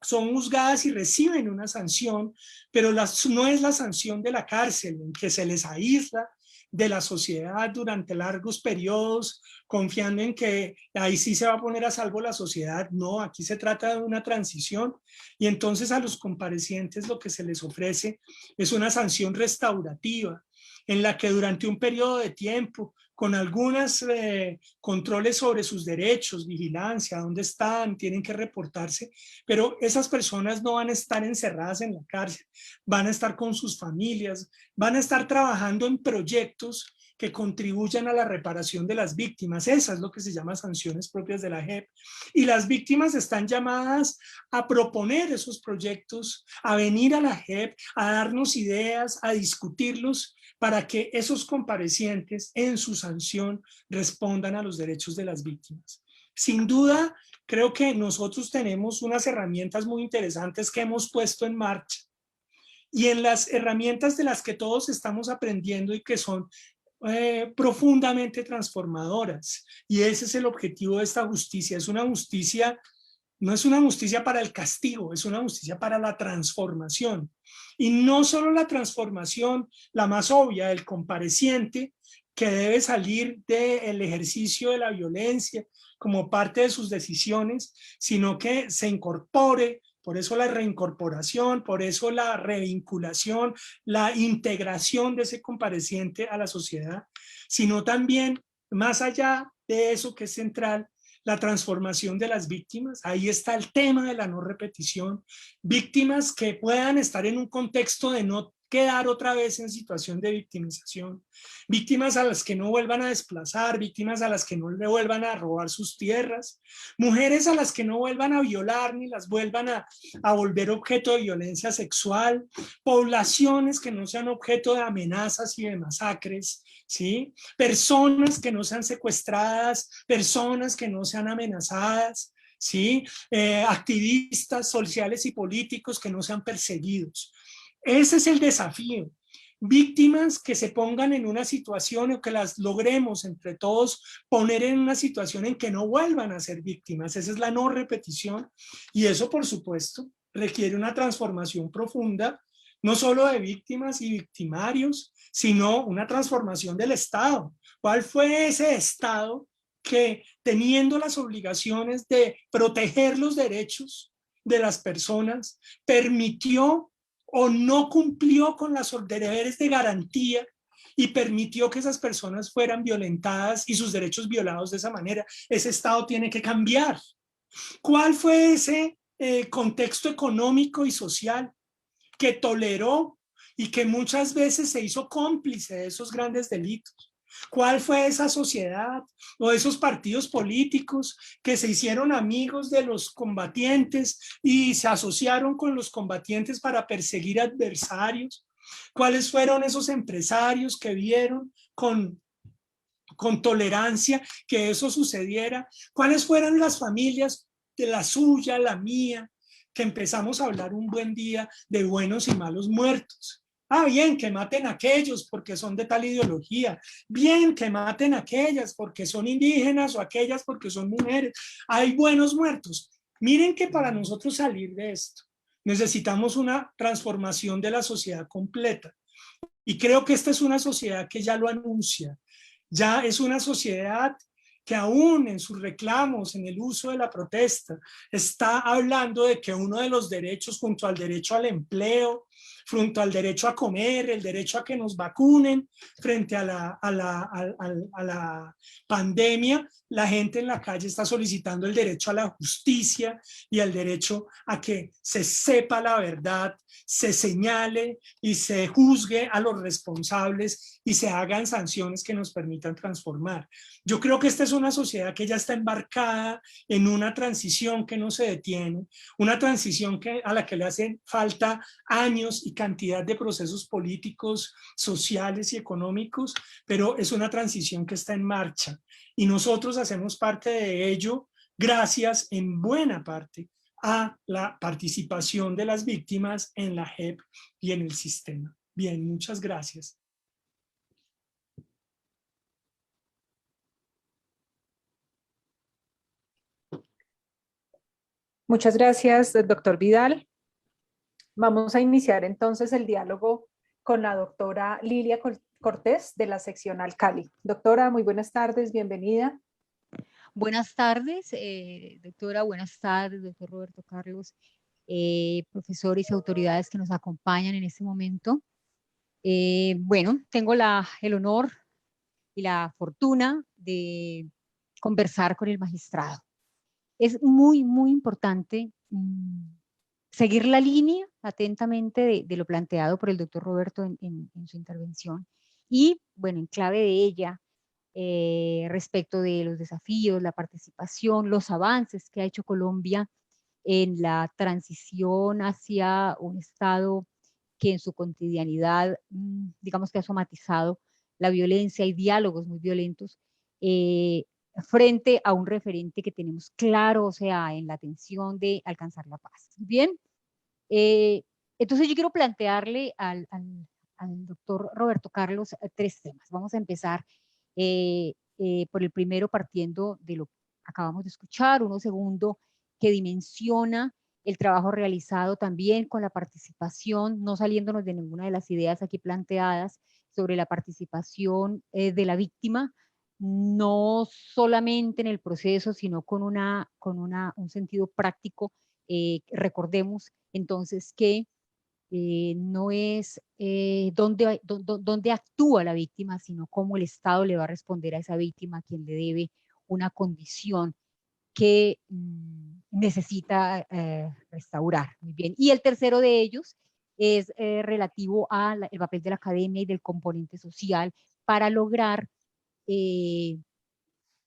son juzgadas y reciben una sanción, pero no es la sanción de la cárcel, en que se les aísla de la sociedad durante largos periodos, confiando en que ahí sí se va a poner a salvo la sociedad. No, aquí se trata de una transición, y entonces a los comparecientes lo que se les ofrece es una sanción restaurativa, en la que durante un periodo de tiempo, con algunos controles sobre sus derechos, vigilancia, dónde están, tienen que reportarse, pero esas personas no van a estar encerradas en la cárcel, van a estar con sus familias, van a estar trabajando en proyectos que contribuyan a la reparación de las víctimas. Esa es lo que se llama sanciones propias de la JEP. Y las víctimas están llamadas a proponer esos proyectos, a venir a la JEP, a darnos ideas, a discutirlos, para que esos comparecientes en su sanción respondan a los derechos de las víctimas. Sin duda, creo que nosotros tenemos unas herramientas muy interesantes que hemos puesto en marcha, y en las herramientas de las que todos estamos aprendiendo y que son profundamente transformadoras. Y ese es el objetivo de esta justicia. Es una justicia, no es una justicia para el castigo, es una justicia para la transformación. Y no solo la transformación, la más obvia, del compareciente, que debe salir del ejercicio de la violencia como parte de sus decisiones, sino que se incorpore. Por eso la reincorporación, por eso la revinculación, la integración de ese compareciente a la sociedad, sino también, más allá de eso que es central, la transformación de las víctimas. Ahí está el tema de la no repetición. Víctimas que puedan estar en un contexto de no quedar otra vez en situación de victimización, víctimas a las que no vuelvan a desplazar, víctimas a las que no le vuelvan a robar sus tierras, mujeres a las que no vuelvan a violar ni las vuelvan a volver objeto de violencia sexual, poblaciones que no sean objeto de amenazas y de masacres, ¿sí? Personas que no sean secuestradas, personas que no sean amenazadas, ¿sí? Activistas sociales y políticos que no sean perseguidos. Ese es el desafío. Víctimas que se pongan en una situación, o que las logremos entre todos poner en una situación en que no vuelvan a ser víctimas. Esa es la no repetición, y eso, por supuesto, requiere una transformación profunda, no solo de víctimas y victimarios, sino una transformación del Estado. ¿Cuál fue ese Estado que, teniendo las obligaciones de proteger los derechos de las personas, permitió o no cumplió con los deberes de garantía y permitió que esas personas fueran violentadas y sus derechos violados de esa manera? Ese Estado tiene que cambiar. ¿Cuál fue ese contexto económico y social que toleró y que muchas veces se hizo cómplice de esos grandes delitos? ¿Cuál fue esa sociedad o esos partidos políticos que se hicieron amigos de los combatientes y se asociaron con los combatientes para perseguir adversarios? ¿Cuáles fueron esos empresarios que vieron con tolerancia que eso sucediera? ¿Cuáles fueron las familias, de la suya, la mía, que empezamos a hablar un buen día de buenos y malos muertos? Ah, bien, que maten a aquellos porque son de tal ideología. Bien, que maten a aquellas porque son indígenas, o aquellas porque son mujeres. Hay buenos muertos. Miren que para nosotros salir de esto necesitamos una transformación de la sociedad completa. Y creo que esta es una sociedad que ya lo anuncia. Ya es una sociedad que, aún en sus reclamos, en el uso de la protesta, está hablando de que uno de los derechos, junto al derecho al empleo, frente al derecho a comer, el derecho a que nos vacunen, frente a la pandemia, la gente en la calle está solicitando el derecho a la justicia y el derecho a que se sepa la verdad, se señale y se juzgue a los responsables y se hagan sanciones que nos permitan transformar. Yo creo que esta es una sociedad que ya está embarcada en una transición que no se detiene, una transición a la que le hacen falta años y cantidad de procesos políticos, sociales y económicos, pero es una transición que está en marcha, y nosotros hacemos parte de ello gracias, en buena parte, a la participación de las víctimas en la JEP y en el sistema. Bien, muchas gracias. Muchas gracias, doctor Vidal. Vamos a iniciar entonces el diálogo con la doctora Lilia Cortés de la seccional Cali. Doctora, muy buenas tardes, bienvenida. Buenas tardes, doctora, buenas tardes, doctor Roberto Carlos, profesores y autoridades que nos acompañan en este momento. Bueno, tengo el honor y la fortuna de conversar con el magistrado. Es muy, muy importante seguir la línea atentamente de lo planteado por el doctor Roberto en su intervención y, bueno, en clave de ella, respecto de los desafíos, la participación, los avances que ha hecho Colombia en la transición hacia un Estado que en su cotidianidad, digamos que ha somatizado la violencia y diálogos muy violentos, frente a un referente que tenemos claro, o sea, en la atención de alcanzar la paz. Bien, entonces yo quiero plantearle al doctor Roberto Carlos 3 temas. Vamos a empezar por el primero, partiendo de lo que acabamos de escuchar, uno segundo que dimensiona el trabajo realizado también con la participación, no saliéndonos de ninguna de las ideas aquí planteadas sobre la participación de la víctima, no solamente en el proceso, sino con un sentido práctico. Recordemos entonces que no es dónde actúa la víctima, sino cómo el Estado le va a responder a esa víctima a quien le debe una condición que necesita restaurar. Muy bien. Y el tercero de ellos es relativo al papel de la academia y del componente social para lograr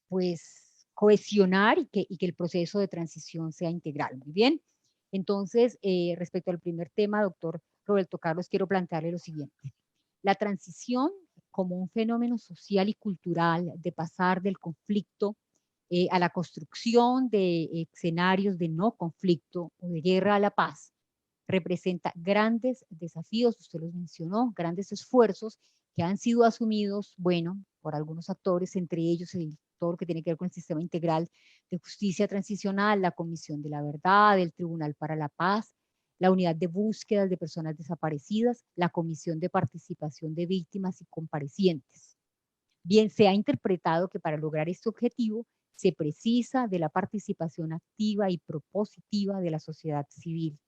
pues cohesionar y que el proceso de transición sea integral. Muy bien. Entonces, respecto al primer tema, doctor Roberto Carlos, quiero plantearle lo siguiente. La transición como un fenómeno social y cultural de pasar del conflicto a la construcción de escenarios de no conflicto o de guerra a la paz, representa grandes desafíos, usted los mencionó, grandes esfuerzos que han sido asumidos, bueno, por algunos actores, entre ellos todo lo que tiene que ver con el sistema integral de justicia transicional, la Comisión de la Verdad, el Tribunal para la Paz, la Unidad de Búsquedas de Personas Desaparecidas, la Comisión de Participación de Víctimas y Comparecientes. Bien, se ha interpretado que para lograr este objetivo se precisa de la participación activa y propositiva de la sociedad civil,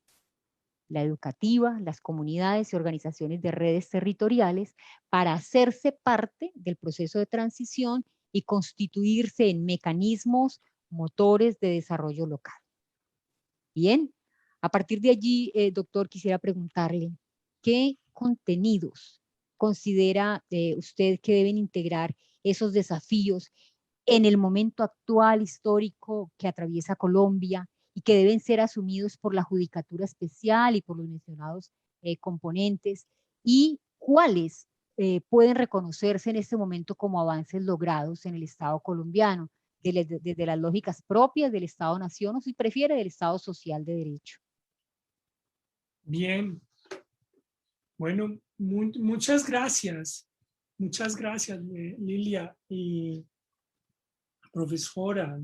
la educativa, las comunidades y organizaciones de redes territoriales para hacerse parte del proceso de transición y constituirse en mecanismos motores de desarrollo local. Bien, a partir de allí, doctor, quisiera preguntarle, ¿qué contenidos considera usted que deben integrar esos desafíos en el momento actual histórico que atraviesa Colombia y que deben ser asumidos por la Judicatura Especial y por los mencionados componentes, y cuáles pueden reconocerse en este momento como avances logrados en el Estado colombiano, desde las lógicas propias del Estado-Nación o, si prefiere, del Estado social de derecho? Bien. Bueno, muchas gracias. Muchas gracias, Lilia y profesora,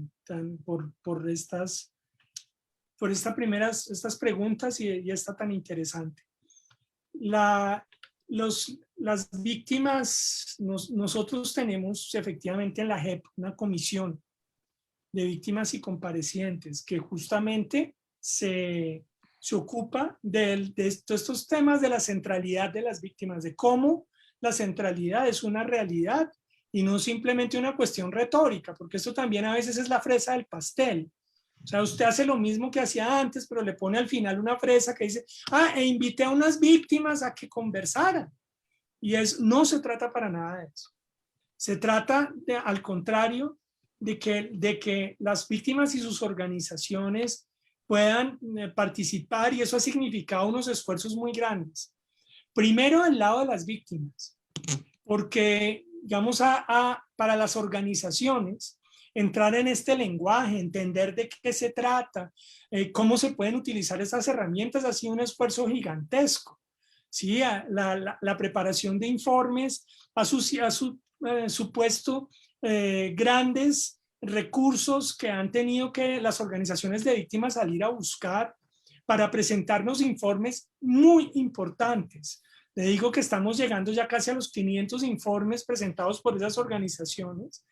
por estas preguntas y esta tan interesante. Las víctimas, nosotros tenemos efectivamente en la JEP una comisión de víctimas y comparecientes que justamente se ocupa de todos estos temas de la centralidad de las víctimas, de cómo la centralidad es una realidad y no simplemente una cuestión retórica, porque esto también a veces es la fresa del pastel. O sea, usted hace lo mismo que hacía antes, pero le pone al final una fresa que dice, invité a unas víctimas a que conversaran. Y no se trata para nada de eso. Se trata, al contrario, de que las víctimas y sus organizaciones puedan participar, y eso ha significado unos esfuerzos muy grandes. Primero, al lado de las víctimas, porque, digamos, para las organizaciones, entrar en este lenguaje, entender de qué se trata, cómo se pueden utilizar estas herramientas, ha sido un esfuerzo gigantesco. ¿Sí? La preparación de informes ha supuesto grandes recursos que han tenido que las organizaciones de víctimas salir a buscar para presentarnos informes muy importantes. Le digo que estamos llegando ya casi a los 500 informes presentados por esas organizaciones,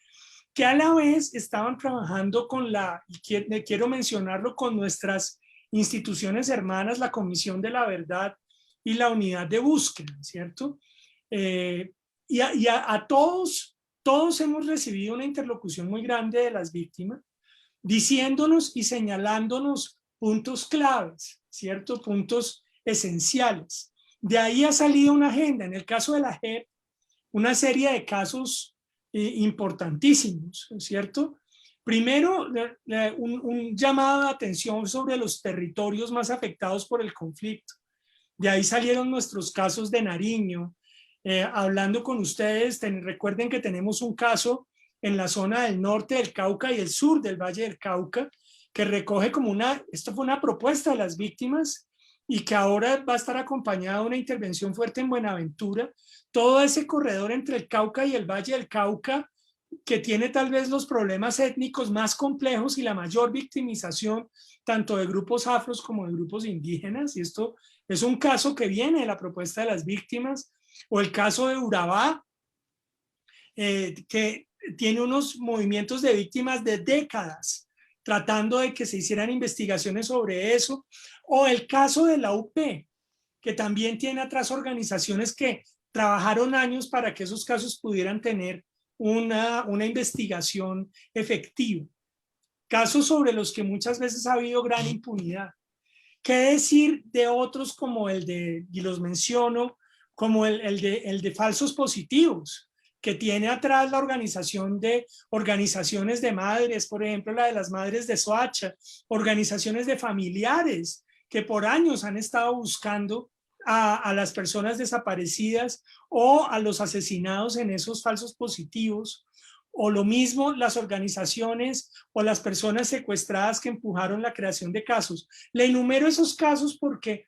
que a la vez estaban trabajando con y quiero mencionarlo, con nuestras instituciones hermanas, la Comisión de la Verdad y la Unidad de Búsqueda, ¿cierto? A todos hemos recibido una interlocución muy grande de las víctimas, diciéndonos y señalándonos puntos claves, ¿cierto? Puntos esenciales. De ahí ha salido una agenda. En el caso de la JEP, una serie de casos importantísimos, ¿cierto? Primero, un llamado de atención sobre los territorios más afectados por el conflicto. De ahí salieron nuestros casos de Nariño. Hablando con ustedes, recuerden que tenemos un caso en la zona del norte del Cauca y el sur del Valle del Cauca, que recoge como esto fue una propuesta de las víctimas y que ahora va a estar acompañada de una intervención fuerte en Buenaventura. Todo ese corredor entre el Cauca y el Valle del Cauca, que tiene tal vez los problemas étnicos más complejos y la mayor victimización tanto de grupos afros como de grupos indígenas, y esto es un caso que viene de la propuesta de las víctimas, o el caso de Urabá, que tiene unos movimientos de víctimas de décadas, tratando de que se hicieran investigaciones sobre eso, o el caso de la UP, que también tiene otras organizaciones que trabajaron años para que esos casos pudieran tener una investigación efectiva. Casos sobre los que muchas veces ha habido gran impunidad. ¿Qué decir de otros como y los menciono, como el de falsos positivos, que tiene atrás la organización de organizaciones de madres, por ejemplo, la de las madres de Soacha, organizaciones de familiares que por años han estado buscando a las personas desaparecidas o a los asesinados en esos falsos positivos, o lo mismo las organizaciones o las personas secuestradas que empujaron la creación de casos. Le enumero esos casos porque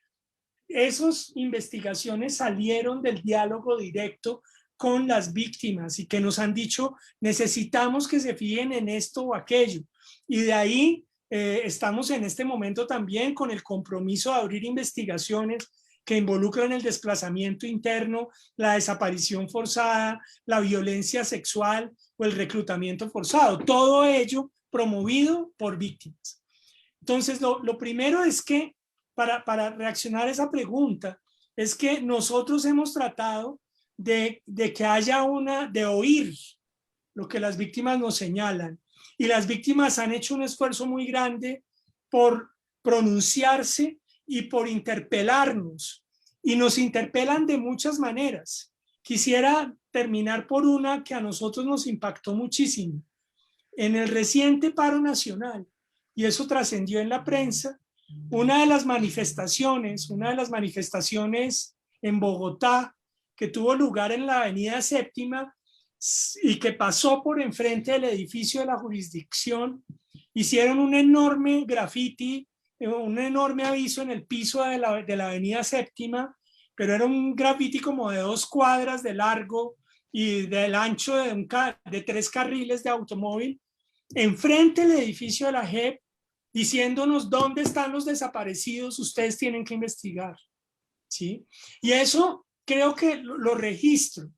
esas investigaciones salieron del diálogo directo con las víctimas y que nos han dicho necesitamos que se fijen en esto o aquello, y de ahí estamos en este momento también con el compromiso de abrir investigaciones que involucran el desplazamiento interno, la desaparición forzada, la violencia sexual o el reclutamiento forzado, todo ello promovido por víctimas. Entonces lo primero es que para reaccionar a esa pregunta es que nosotros hemos tratado de que haya de oír lo que las víctimas nos señalan, y las víctimas han hecho un esfuerzo muy grande por pronunciarse y por interpelarnos, y nos interpelan de muchas maneras. Quisiera terminar por una que a nosotros nos impactó muchísimo. En el reciente paro nacional, y eso trascendió en la prensa, una de las manifestaciones en Bogotá, que tuvo lugar en la avenida Séptima y que pasó por enfrente del edificio de la jurisdicción, hicieron un enorme graffiti, un enorme aviso en el piso de la avenida Séptima, pero era un graffiti como de 2 cuadras de largo y del ancho de 3 carriles de automóvil, enfrente del edificio de la JEP, diciéndonos dónde están los desaparecidos, ustedes tienen que investigar, ¿sí? Y eso creo que lo registro,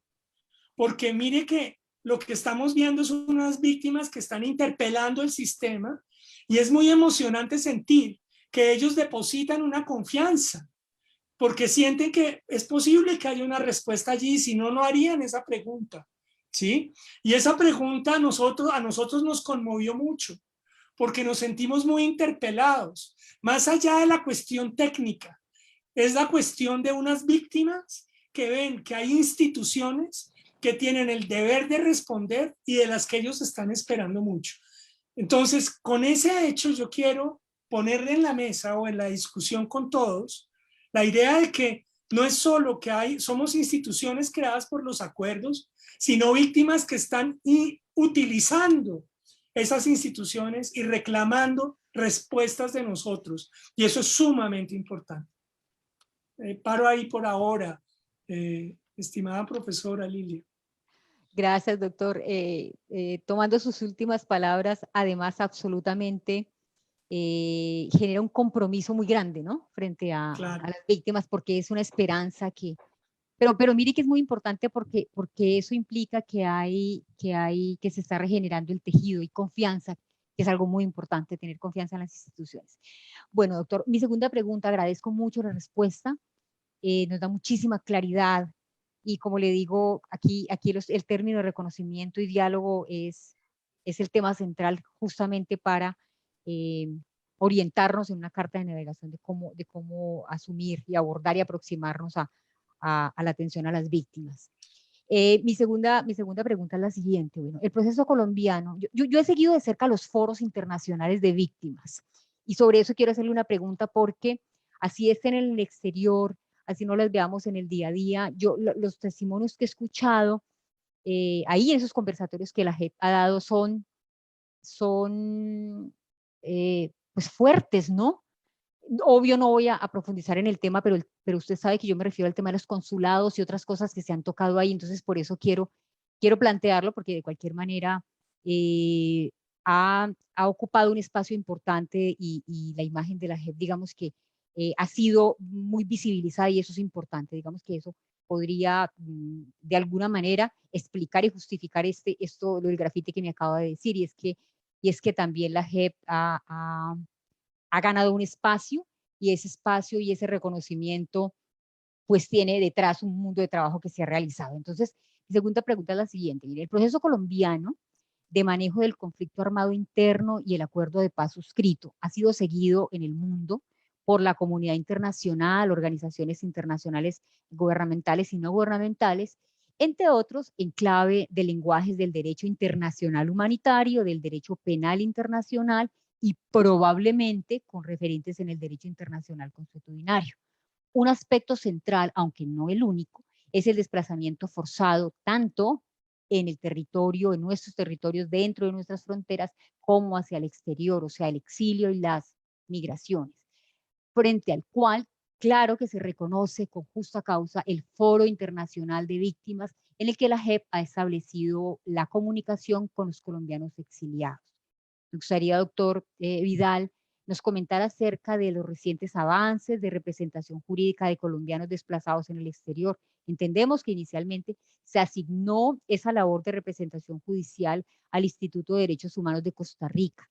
porque mire que lo que estamos viendo son unas víctimas que están interpelando el sistema, y es muy emocionante sentir que ellos depositan una confianza, porque sienten que es posible que haya una respuesta allí, si no, no harían esa pregunta, ¿sí? Y esa pregunta a nosotros nos conmovió mucho, porque nos sentimos muy interpelados, más allá de la cuestión técnica, es la cuestión de unas víctimas que ven que hay instituciones que tienen el deber de responder y de las que ellos están esperando mucho. Entonces, con ese hecho yo quiero ponerle en la mesa o en la discusión con todos la idea de que no es solo que somos instituciones creadas por los acuerdos, sino víctimas que están utilizando esas instituciones y reclamando respuestas de nosotros. Y eso es sumamente importante. Paro ahí por ahora, estimada profesora Lilia. Gracias, doctor. Tomando sus últimas palabras, además, absolutamente genera un compromiso muy grande, ¿no? Frente a las víctimas, porque es una esperanza que... Pero mire que es muy importante porque eso implica que se está regenerando el tejido y confianza, que es algo muy importante, tener confianza en las instituciones. Bueno, doctor, mi segunda pregunta, agradezco mucho la respuesta, nos da muchísima claridad y como le digo, aquí el término de reconocimiento y diálogo es el tema central justamente para orientarnos en una carta de navegación de cómo asumir y abordar y aproximarnos a la atención a las víctimas. Mi segunda pregunta es la siguiente. Bueno, el proceso colombiano, yo he seguido de cerca los foros internacionales de víctimas y sobre eso quiero hacerle una pregunta porque así estén en el exterior, así no las veamos en el día a día, los testimonios que he escuchado ahí en esos conversatorios que la JEP ha dado son pues fuertes, ¿no? Obvio no voy a profundizar en el tema, pero usted sabe que yo me refiero al tema de los consulados y otras cosas que se han tocado ahí, entonces por eso quiero plantearlo, porque de cualquier manera ha ocupado un espacio importante y la imagen de la JEP, digamos que ha sido muy visibilizada y eso es importante, digamos que eso podría de alguna manera explicar y justificar lo del grafite que me acaba de decir, y es que también la JEP ha ganado un espacio y ese espacio y ese reconocimiento pues tiene detrás un mundo de trabajo que se ha realizado. Entonces, mi segunda pregunta es la siguiente. El proceso colombiano de manejo del conflicto armado interno y el acuerdo de paz suscrito ha sido seguido en el mundo por la comunidad internacional, organizaciones internacionales gubernamentales y no gubernamentales, entre otros en clave de lenguajes del derecho internacional humanitario, del derecho penal internacional y probablemente con referentes en el derecho internacional consuetudinario. Un aspecto central, aunque no el único, es el desplazamiento forzado tanto en el territorio, en nuestros territorios, dentro de nuestras fronteras, como hacia el exterior, o sea, el exilio y las migraciones, frente al cual, claro que se reconoce con justa causa el Foro Internacional de Víctimas, en el que la JEP ha establecido la comunicación con los colombianos exiliados. Me gustaría, doctor Vidal, nos comentara acerca de los recientes avances de representación jurídica de colombianos desplazados en el exterior. Entendemos que inicialmente se asignó esa labor de representación judicial al Instituto de Derechos Humanos de Costa Rica.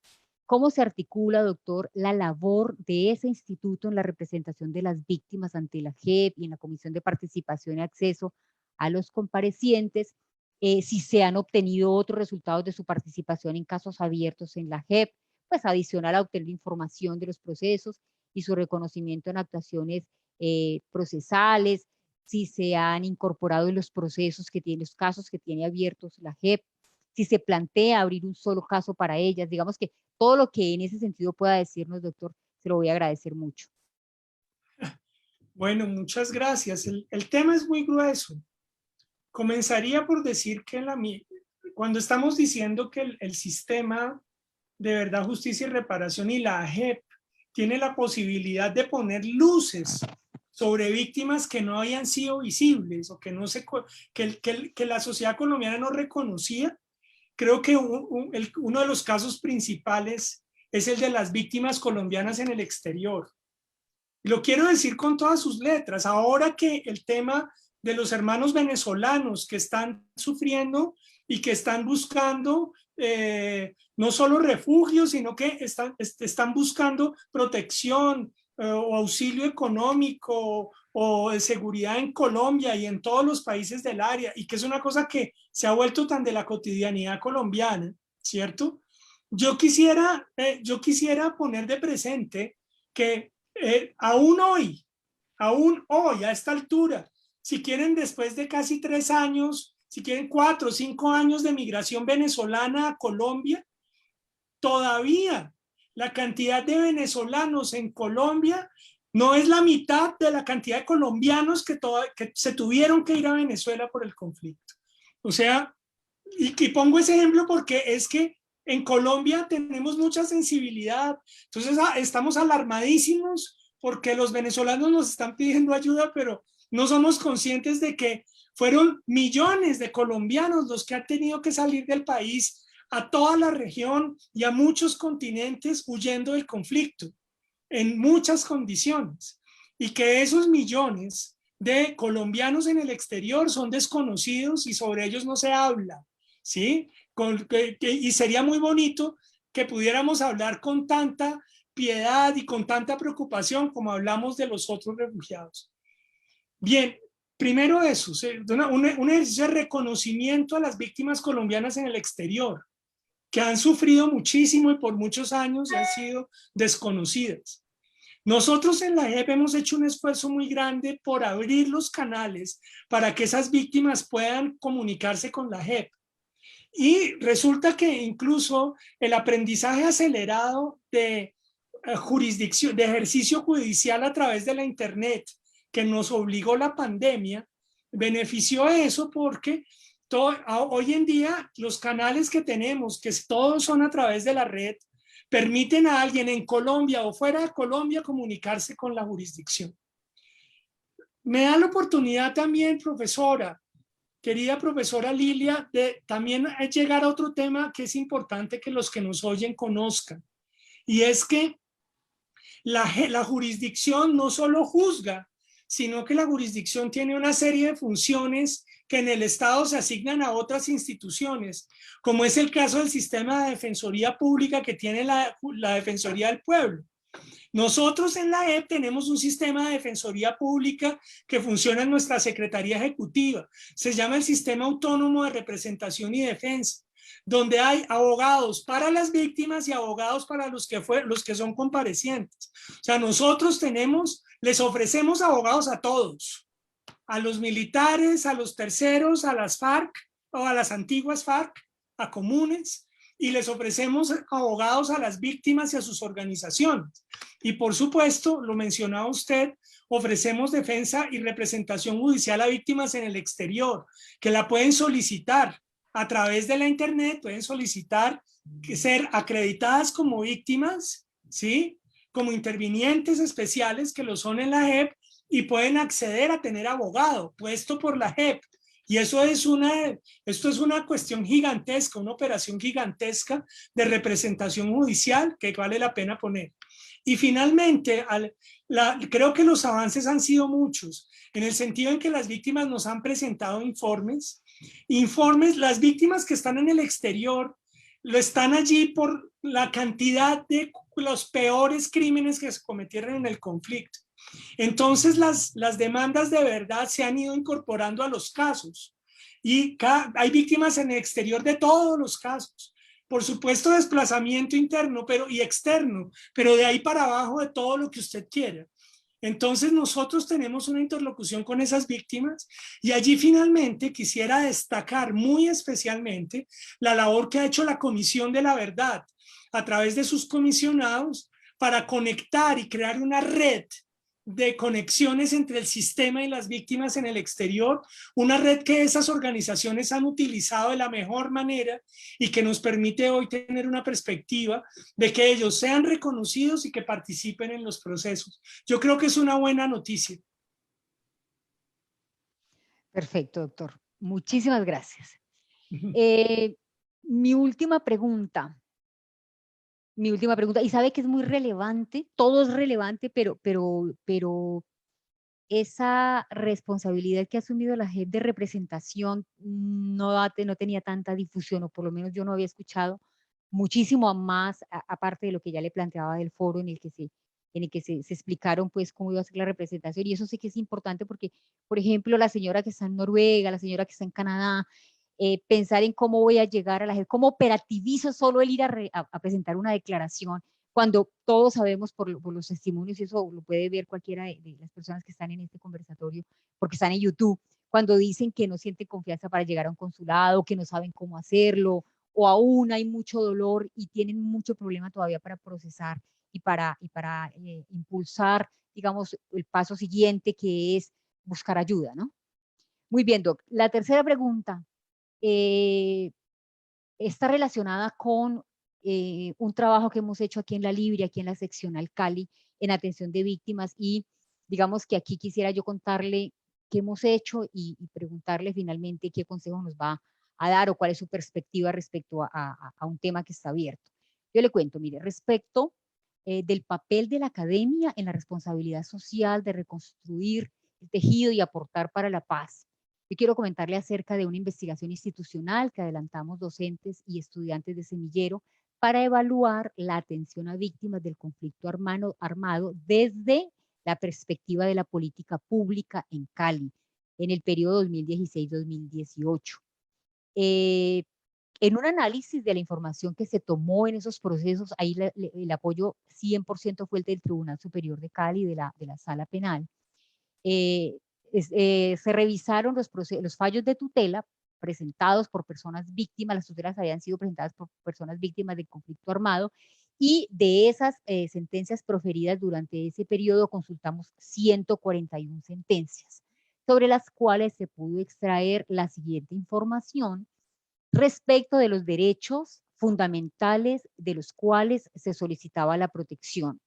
¿Cómo se articula, doctor, la labor de ese instituto en la representación de las víctimas ante la JEP y en la Comisión de Participación y Acceso a los comparecientes? Si se han obtenido otros resultados de su participación en casos abiertos en la JEP, pues adicional a obtener información de los procesos y su reconocimiento en actuaciones procesales, si se han incorporado en los procesos que tiene, los casos que tiene abiertos la JEP, si se plantea abrir un solo caso para ellas, digamos que todo lo que en ese sentido pueda decirnos, doctor, se lo voy a agradecer mucho. Bueno, muchas gracias. El tema es muy grueso. Comenzaría por decir que cuando estamos diciendo que el sistema de verdad, justicia y reparación y la JEP tiene la posibilidad de poner luces sobre víctimas que no habían sido visibles o que, que la sociedad colombiana no reconocía, creo que uno de los casos principales es el de las víctimas colombianas en el exterior. Lo quiero decir con todas sus letras. Ahora que el tema de los hermanos venezolanos que están sufriendo y que están buscando no solo refugio, sino que están buscando protección o auxilio económico o de seguridad en Colombia y en todos los países del área, y que es una cosa que se ha vuelto tan de la cotidianidad colombiana, ¿cierto? Yo quisiera poner de presente que aún hoy, a esta altura, si quieren después de casi 3 años, si quieren 4 o 5 años de migración venezolana a Colombia, todavía la cantidad de venezolanos en Colombia no es la mitad de la cantidad de colombianos que se tuvieron que ir a Venezuela por el conflicto. O sea, y pongo ese ejemplo porque es que en Colombia tenemos mucha sensibilidad, entonces estamos alarmadísimos porque los venezolanos nos están pidiendo ayuda, pero no somos conscientes de que Fueron millones de colombianos los que han tenido que salir del país a toda la región y a muchos continentes huyendo del conflicto en muchas condiciones, y que esos millones de colombianos en el exterior son desconocidos y sobre ellos no se habla, ¿sí? Y sería muy bonito que pudiéramos hablar con tanta piedad y con tanta preocupación como hablamos de los otros refugiados. Bien, primero eso, un ejercicio de reconocimiento a las víctimas colombianas en el exterior, que han sufrido muchísimo y por muchos años han sido desconocidas. Nosotros en la JEP hemos hecho un esfuerzo muy grande por abrir los canales para que esas víctimas puedan comunicarse con la JEP. Y resulta que incluso el aprendizaje acelerado de jurisdicción, de ejercicio judicial a través de la internet, que nos obligó la pandemia, benefició eso porque hoy en día los canales que tenemos, que todos son a través de la red, permiten a alguien en Colombia o fuera de Colombia comunicarse con la jurisdicción. Me da la oportunidad también, profesora, querida profesora Lilia, de también llegar a otro tema que es importante que los que nos oyen conozcan. Y es que la jurisdicción no solo juzga, sino que la jurisdicción tiene una serie de funciones que en el Estado se asignan a otras instituciones, como es el caso del sistema de defensoría pública que tiene la Defensoría del Pueblo. Nosotros en la JEP tenemos un sistema de defensoría pública que funciona en nuestra Secretaría Ejecutiva. Se llama el Sistema Autónomo de Representación y Defensa, donde hay abogados para las víctimas y abogados para los que son comparecientes. O sea, nosotros les ofrecemos abogados a todos, a los militares, a los terceros, a las FARC o a las antiguas FARC, a comunes, y les ofrecemos abogados a las víctimas y a sus organizaciones. Y por supuesto, lo mencionaba usted, ofrecemos defensa y representación judicial a víctimas en el exterior, que la pueden solicitar a través de la internet, pueden solicitar ser acreditadas como víctimas, ¿sí? Como intervinientes especiales que lo son en la JEP, y pueden acceder a tener abogado puesto por la JEP. Y esto es una cuestión gigantesca, una operación gigantesca de representación judicial que vale la pena poner. Y finalmente, creo que los avances han sido muchos, en el sentido en que las víctimas nos han presentado informes, las víctimas que están en el exterior lo están allí por la cantidad de los peores crímenes que se cometieron en el conflicto. Entonces las demandas de verdad se han ido incorporando a los casos y hay víctimas en el exterior de todos los casos. Por supuesto, desplazamiento interno y externo, pero de ahí para abajo de todo lo que usted quiera. Entonces nosotros tenemos una interlocución con esas víctimas y allí finalmente quisiera destacar muy especialmente la labor que ha hecho la Comisión de la Verdad a través de sus comisionados para conectar y crear una red de conexiones entre el sistema y las víctimas en el exterior, una red que esas organizaciones han utilizado de la mejor manera y que nos permite hoy tener una perspectiva de que ellos sean reconocidos y que participen en los procesos. Yo creo que es una buena noticia. Perfecto, doctor. Muchísimas gracias. Mi última pregunta, y sabe que es muy relevante, todo es relevante, pero esa responsabilidad que ha asumido la JEP de representación no tenía tanta difusión, o por lo menos yo no había escuchado muchísimo más, aparte de lo que ya le planteaba del foro en el que se explicaron pues cómo iba a ser la representación, y eso sí que es importante porque, por ejemplo, la señora que está en Noruega, la señora que está en Canadá, pensar en cómo voy a llegar a la JEP, cómo operativizo solo el ir a presentar una declaración, cuando todos sabemos por los testimonios, y eso lo puede ver cualquiera de las personas que están en este conversatorio, porque están en YouTube, cuando dicen que no sienten confianza para llegar a un consulado, que no saben cómo hacerlo, o aún hay mucho dolor y tienen mucho problema todavía para procesar y para impulsar, digamos, el paso siguiente, que es buscar ayuda, ¿no? Muy bien, Doc. La tercera pregunta está relacionada con un trabajo que hemos hecho aquí en la Libia, aquí en la seccional Cali, en atención de víctimas, y digamos que aquí quisiera yo contarle qué hemos hecho y preguntarle finalmente qué consejo nos va a dar o cuál es su perspectiva respecto a un tema que está abierto. Yo le cuento, mire, respecto del papel de la academia en la responsabilidad social de reconstruir el tejido y aportar para la paz. Yo quiero comentarle acerca de una investigación institucional que adelantamos docentes y estudiantes de Semillero para evaluar la atención a víctimas del conflicto armado desde la perspectiva de la política pública en Cali, en el periodo 2016-2018. En un análisis de la información que se tomó en esos procesos, ahí el apoyo 100% fue el del Tribunal Superior de Cali, de la Sala Penal. Se revisaron los fallos de tutela presentados por personas víctimas, las tutelas habían sido presentadas por personas víctimas del conflicto armado, y de esas sentencias proferidas durante ese periodo consultamos 141 sentencias, sobre las cuales se pudo extraer la siguiente información respecto de los derechos fundamentales de los cuales se solicitaba la protección.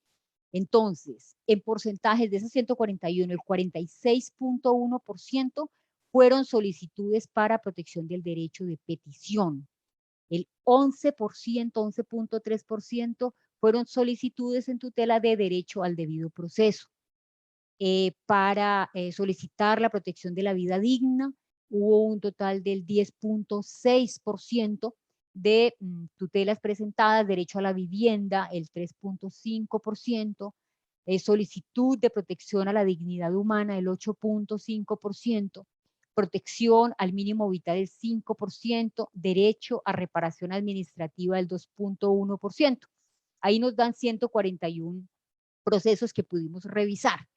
Entonces, en porcentajes de esos 141, el 46.1% fueron solicitudes para protección del derecho de petición. El 11.3% fueron solicitudes en tutela de derecho al debido proceso. Para solicitar la protección de la vida digna, hubo un total del 10.6% de tutelas presentadas, derecho a la vivienda, el 3.5%, solicitud de protección a la dignidad humana, el 8.5%, protección al mínimo vital, el 5%, derecho a reparación administrativa, el 2.1%. Ahí nos dan 141 procesos que pudimos revisar.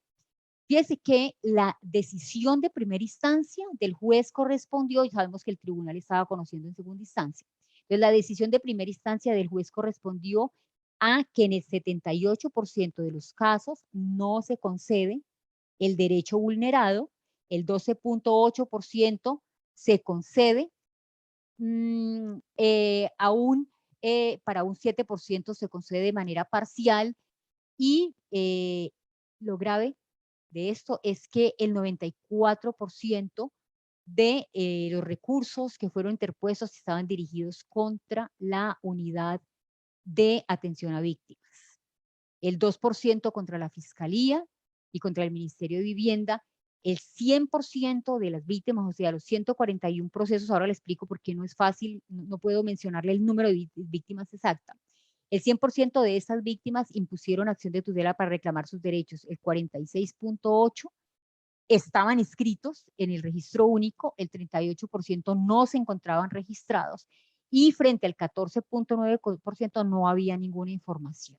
Fíjese que la decisión de primera instancia del juez correspondió, y sabemos que el tribunal estaba conociendo en segunda instancia, entonces la decisión de primera instancia del juez correspondió a que en el 78% de los casos no se concede el derecho vulnerado, el 12.8% se concede, para un 7% se concede de manera parcial, y lo grave de esto es que el 94% de los recursos que fueron interpuestos estaban dirigidos contra la unidad de atención a víctimas. El 2% contra la Fiscalía y contra el Ministerio de Vivienda. El 100% de las víctimas, o sea, los 141 procesos, ahora le explico por qué no es fácil, no puedo mencionarle el número de víctimas exacta. El 100% de estas víctimas impusieron acción de tutela para reclamar sus derechos. El 46.8% estaban inscritos en el registro único, el 38% no se encontraban registrados, y frente al 14.9% no había ninguna información.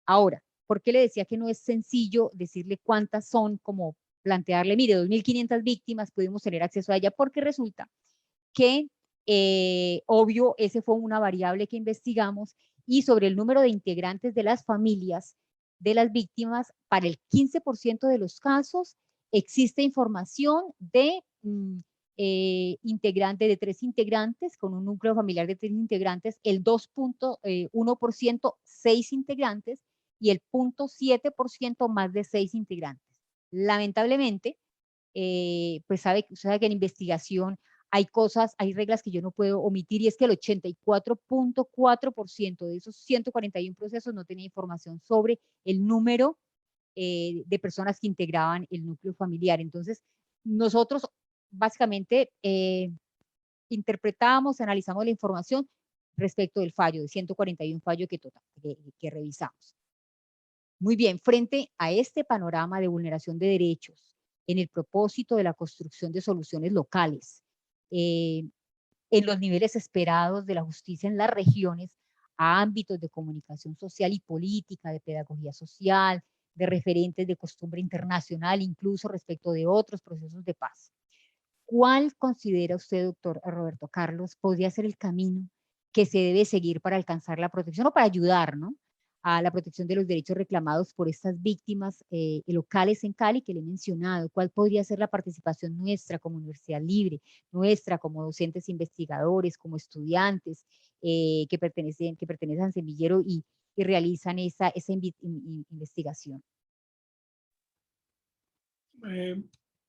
Ahora, ¿por qué le decía que no es sencillo decirle cuántas son, como plantearle, mire, 2.500 víctimas, pudimos tener acceso a ella? Porque resulta que, obvio, esa fue una variable que investigamos, y sobre el número de integrantes de las familias de las víctimas, para el 15% de los casos existe información de de 3 integrantes, con un núcleo familiar de 3 integrantes, el 2.1%, 6 integrantes, y el 0.7% más de 6 integrantes. Lamentablemente, pues sabe que en investigación hay reglas que yo no puedo omitir, y es que el 84.4% de esos 141 procesos no tenía información sobre el número de personas que integraban el núcleo familiar. Entonces, nosotros básicamente interpretamos, analizamos la información respecto del fallo, de 141 fallos que revisamos. Muy bien, frente a este panorama de vulneración de derechos, en el propósito de la construcción de soluciones locales, en los niveles esperados de la justicia en las regiones, a ámbitos de comunicación social y política, de pedagogía social, de referentes de costumbre internacional, incluso respecto de otros procesos de paz. ¿Cuál considera usted, doctor Roberto Carlos, podría ser el camino que se debe seguir para alcanzar la protección, o para ayudar, ¿no?, a la protección de los derechos reclamados por estas víctimas locales en Cali que le he mencionado? ¿Cuál podría ser la participación nuestra como Universidad Libre, nuestra como docentes investigadores, como estudiantes que pertenecen a Semillero y realizan esa investigación?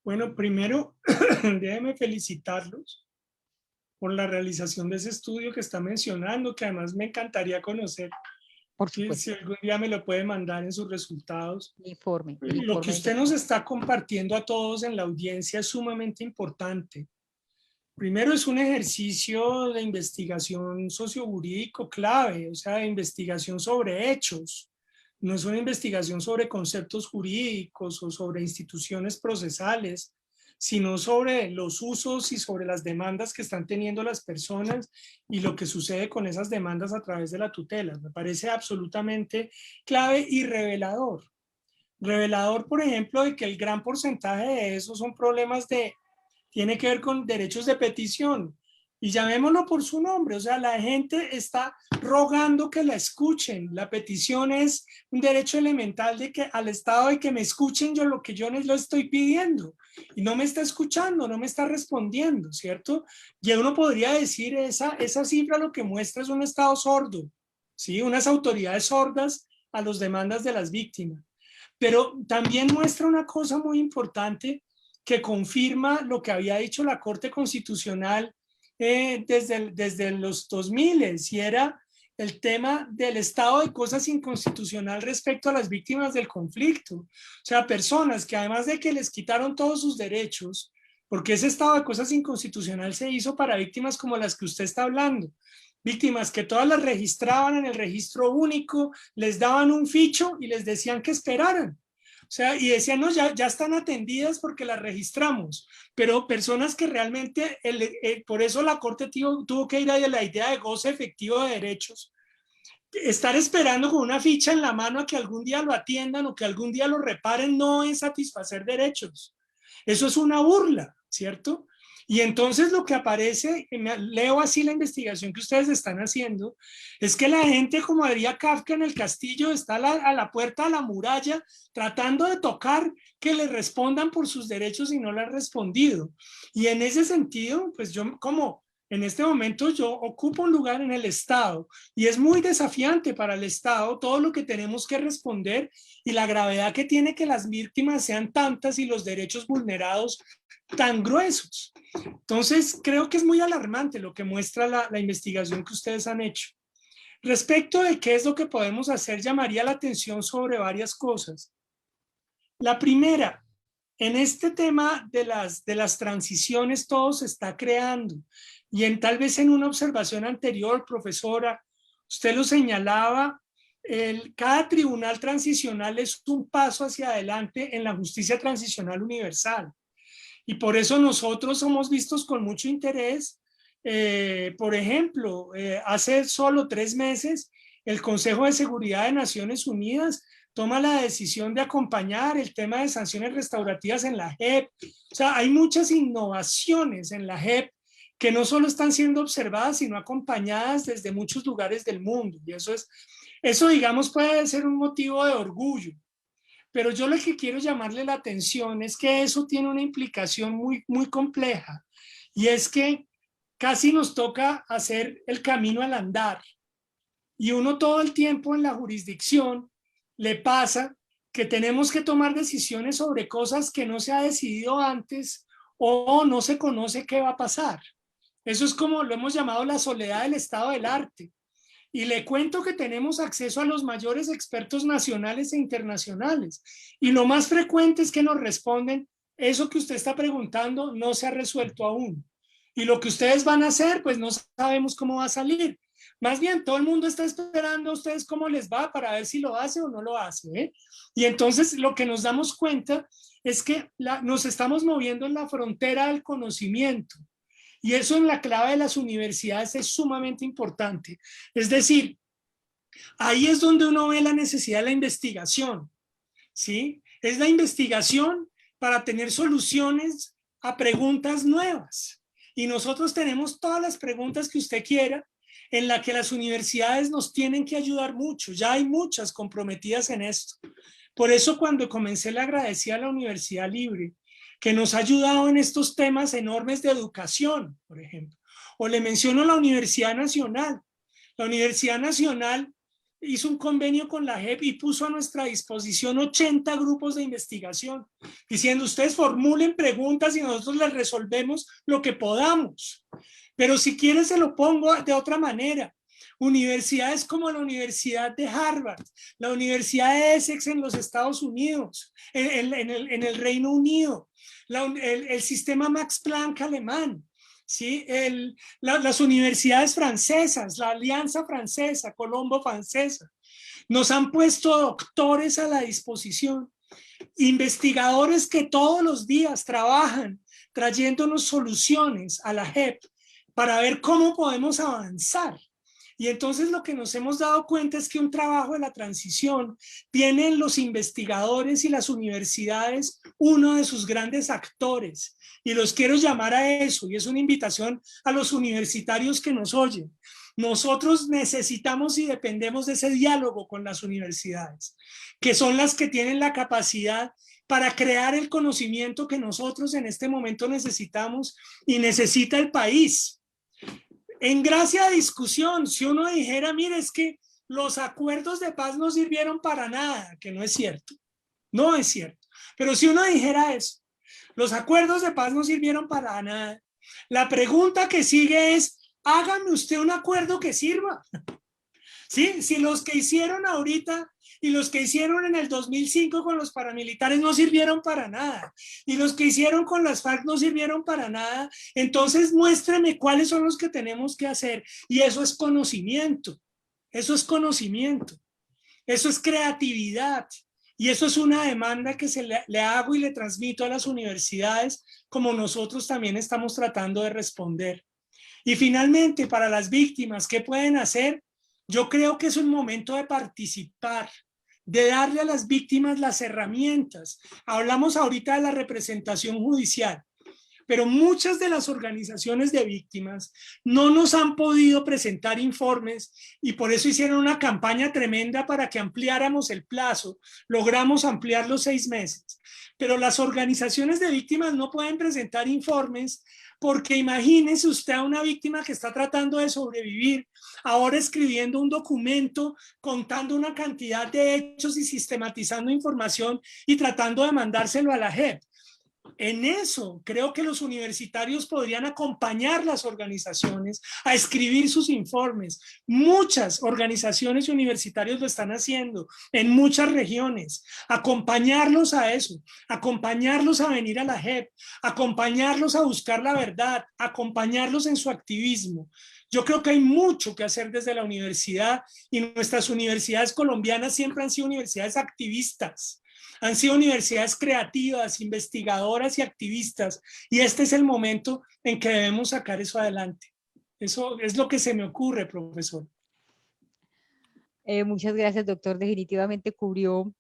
Bueno, primero, déjenme felicitarlos por la realización de ese estudio que está mencionando, que además me encantaría conocer. Por Si supuesto, algún día me lo puede mandar en sus resultados. el informe Lo que del usted nos doctor. está compartiendo a todos en la audiencia es sumamente importante. Primero, es un ejercicio de investigación sociojurídico clave, o sea, de investigación sobre hechos. No es una investigación sobre conceptos jurídicos o sobre instituciones procesales, sino sobre los usos y sobre las demandas que están teniendo las personas y lo que sucede con esas demandas a través de la tutela. Me parece absolutamente clave y revelador. Revelador, por ejemplo, de que el gran porcentaje de esos son problemas tiene que ver con derechos de petición. Y llamémoslo por su nombre, o sea, la gente está rogando que la escuchen. La petición es un derecho elemental de que al Estado de que me escuchen yo lo que yo les lo estoy pidiendo. Y no me está escuchando, no me está respondiendo, ¿cierto? Y uno podría decir, esa cifra lo que muestra es un Estado sordo, ¿sí? Unas autoridades sordas a las demandas de las víctimas. Pero también muestra una cosa muy importante que confirma lo que había dicho la Corte Constitucional desde los 2000, y era el tema del estado de cosas inconstitucional respecto a las víctimas del conflicto. O sea, personas que además de que les quitaron todos sus derechos, porque ese estado de cosas inconstitucional se hizo para víctimas como las que usted está hablando, víctimas que todas las registraban en el registro único, les daban un ficho y les decían que esperaran. O sea, y decían, no, ya están atendidas porque las registramos, pero personas que realmente, por eso la Corte tuvo que ir a la idea de goce efectivo de derechos. Estar esperando con una ficha en la mano a que algún día lo atiendan o que algún día lo reparen no es satisfacer derechos. Eso es una burla, ¿cierto? Y entonces lo que aparece, leo así la investigación que ustedes están haciendo, es que la gente, como diría Kafka en El Castillo, está a la puerta de la muralla tratando de tocar que le respondan por sus derechos y no le han respondido. Y en ese sentido, pues yo como en este momento yo ocupo un lugar en el Estado y es muy desafiante para el Estado todo lo que tenemos que responder y la gravedad que tiene que las víctimas sean tantas y los derechos vulnerados tan gruesos. Entonces, creo que es muy alarmante lo que muestra la investigación que ustedes han hecho. Respecto de qué es lo que podemos hacer, llamaría la atención sobre varias cosas. La primera, en este tema de las transiciones todo se está creando y tal vez en una observación anterior, profesora, usted lo señalaba, cada tribunal transicional es un paso hacia adelante en la justicia transicional universal. Y por eso nosotros somos vistos con mucho interés. Por ejemplo, hace solo 3 meses, el Consejo de Seguridad de Naciones Unidas toma la decisión de acompañar el tema de sanciones restaurativas en la JEP. O sea, hay muchas innovaciones en la JEP que no solo están siendo observadas, sino acompañadas desde muchos lugares del mundo. Y eso digamos, puede ser un motivo de orgullo. Pero yo lo que quiero llamarle la atención es que eso tiene una implicación muy, muy compleja, y es que casi nos toca hacer el camino al andar, y uno todo el tiempo en la jurisdicción le pasa que tenemos que tomar decisiones sobre cosas que no se ha decidido antes o no se conoce qué va a pasar. Eso es como lo hemos llamado la soledad del estado del arte. Y le cuento que tenemos acceso a los mayores expertos nacionales e internacionales. Y lo más frecuente es que nos responden, eso que usted está preguntando no se ha resuelto aún. Y lo que ustedes van a hacer, pues no sabemos cómo va a salir. Más bien, todo el mundo está esperando a ustedes cómo les va para ver si lo hace o no lo hace, ¿eh? Y entonces lo que nos damos cuenta es que nos estamos moviendo en la frontera del conocimiento. Y eso en la clave de las universidades es sumamente importante. Es decir, ahí es donde uno ve la necesidad de la investigación, ¿sí? Es la investigación para tener soluciones a preguntas nuevas. Y nosotros tenemos todas las preguntas que usted quiera, en la que las universidades nos tienen que ayudar mucho. Ya hay muchas comprometidas en esto. Por eso cuando comencé le agradecí a la Universidad Libre, que nos ha ayudado en estos temas enormes de educación, por ejemplo. O le menciono la Universidad Nacional. La Universidad Nacional hizo un convenio con la JEP y puso a nuestra disposición 80 grupos de investigación, diciendo ustedes formulen preguntas y nosotros les resolvemos lo que podamos. Pero si quieren se lo pongo de otra manera. Universidades como la Universidad de Harvard, la Universidad de Essex en los Estados Unidos, en el Reino Unido, el sistema Max Planck alemán, ¿sí? Las universidades francesas, la Alianza Francesa, Colombo Francesa, nos han puesto doctores a la disposición, investigadores que todos los días trabajan trayéndonos soluciones a la JEP para ver cómo podemos avanzar. Y entonces lo que nos hemos dado cuenta es que un trabajo de la transición tiene en los investigadores y las universidades uno de sus grandes actores. Y los quiero llamar a eso, y es una invitación a los universitarios que nos oyen. Nosotros necesitamos y dependemos de ese diálogo con las universidades, que son las que tienen la capacidad para crear el conocimiento que nosotros en este momento necesitamos y necesita el país. En gracia de discusión, si uno dijera, mire, es que los acuerdos de paz no sirvieron para nada, que no es cierto, no es cierto. Pero si uno dijera eso, los acuerdos de paz no sirvieron para nada, la pregunta que sigue es, hágame usted un acuerdo que sirva. ¿Sí? Si los que hicieron ahorita y los que hicieron en el 2005 con los paramilitares no sirvieron para nada, y los que hicieron con las FARC no sirvieron para nada, entonces muéstrame cuáles son los que tenemos que hacer. Y eso es conocimiento, eso es conocimiento, eso es creatividad. Y eso es una demanda que le hago y le transmito a las universidades, como nosotros también estamos tratando de responder. Y finalmente, para las víctimas, ¿qué pueden hacer? Yo creo que es un momento de participar, de darle a las víctimas las herramientas. Hablamos ahorita de la representación judicial, pero muchas de las organizaciones de víctimas no nos han podido presentar informes y por eso hicieron una campaña tremenda para que ampliáramos el plazo. Logramos ampliar los 6 meses. Pero las organizaciones de víctimas no pueden presentar informes porque imagínese usted a una víctima que está tratando de sobrevivir, ahora escribiendo un documento, contando una cantidad de hechos y sistematizando información y tratando de mandárselo a la JEP. En eso creo que los universitarios podrían acompañar las organizaciones a escribir sus informes. Muchas organizaciones y universitarios lo están haciendo en muchas regiones. Acompañarlos a eso, acompañarlos a venir a la JEP, acompañarlos a buscar la verdad, acompañarlos en su activismo. Yo creo que hay mucho que hacer desde la universidad y nuestras universidades colombianas siempre han sido universidades activistas. Han sido universidades creativas, investigadoras y activistas, y este es el momento en que debemos sacar eso adelante. Eso es lo que se me ocurre, profesor. Muchas gracias, doctor. Definitivamente cubrió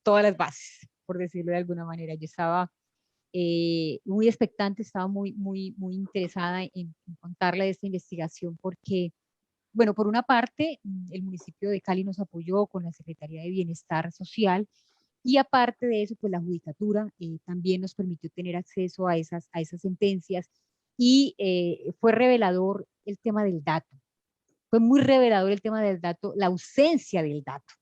todas las bases, por decirlo de alguna manera. Yo estaba muy expectante, estaba muy interesada en contarle de esta investigación porque, bueno, por una parte, el municipio de Cali nos apoyó con la Secretaría de Bienestar Social. Y aparte de eso, pues la judicatura también nos permitió tener acceso a esas sentencias y fue revelador el tema del dato. Fue muy revelador el tema del dato, la ausencia del dato.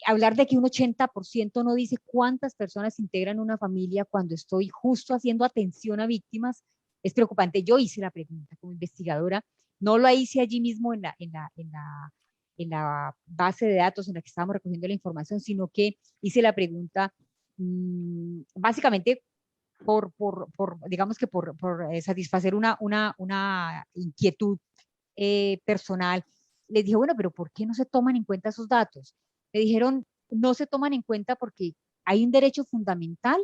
Hablar de que un 80% no dice cuántas personas integran una familia cuando estoy justo haciendo atención a víctimas es preocupante. Yo hice la pregunta como investigadora, no la hice allí mismo en la base de datos en la que estábamos recogiendo la información, sino que hice la pregunta básicamente digamos que por satisfacer una inquietud personal. Les dije, bueno, pero ¿por qué no se toman en cuenta esos datos? Me dijeron, no se toman en cuenta porque hay un derecho fundamental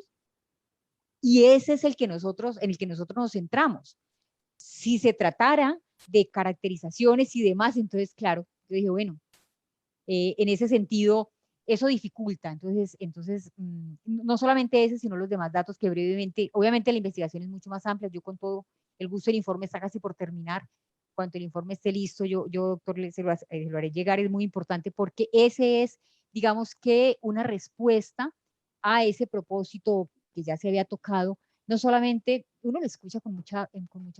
y ese es en el que nosotros nos centramos. Si se tratara de caracterizaciones y demás, entonces, claro, yo dije, bueno, en ese sentido, eso dificulta. Entonces no solamente ese, sino los demás datos que brevemente, obviamente la investigación es mucho más amplia. Yo con todo el gusto, el informe está casi por terminar. Cuando el informe esté listo, yo doctor, se lo haré llegar. Es muy importante porque ese es, digamos que una respuesta a ese propósito que ya se había tocado, no solamente uno lo escucha con mucha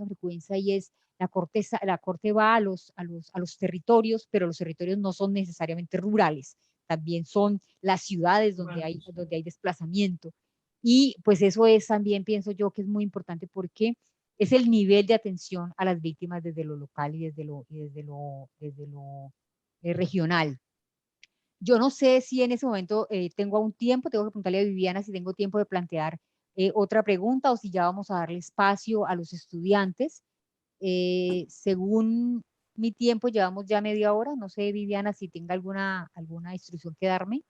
frecuencia y es la corte va a los territorios, pero los territorios no son necesariamente rurales, también son las ciudades donde hay desplazamiento. Y pues eso es también, pienso yo, que es muy importante porque es el nivel de atención a las víctimas desde lo local y desde lo regional. Yo no sé si en ese momento tengo aún tiempo, tengo que preguntarle a Viviana si tengo tiempo de plantear otra pregunta o si ya vamos a darle espacio a los estudiantes. Según mi tiempo, llevamos ya media hora. No sé, Viviana, si tenga alguna instrucción que darme.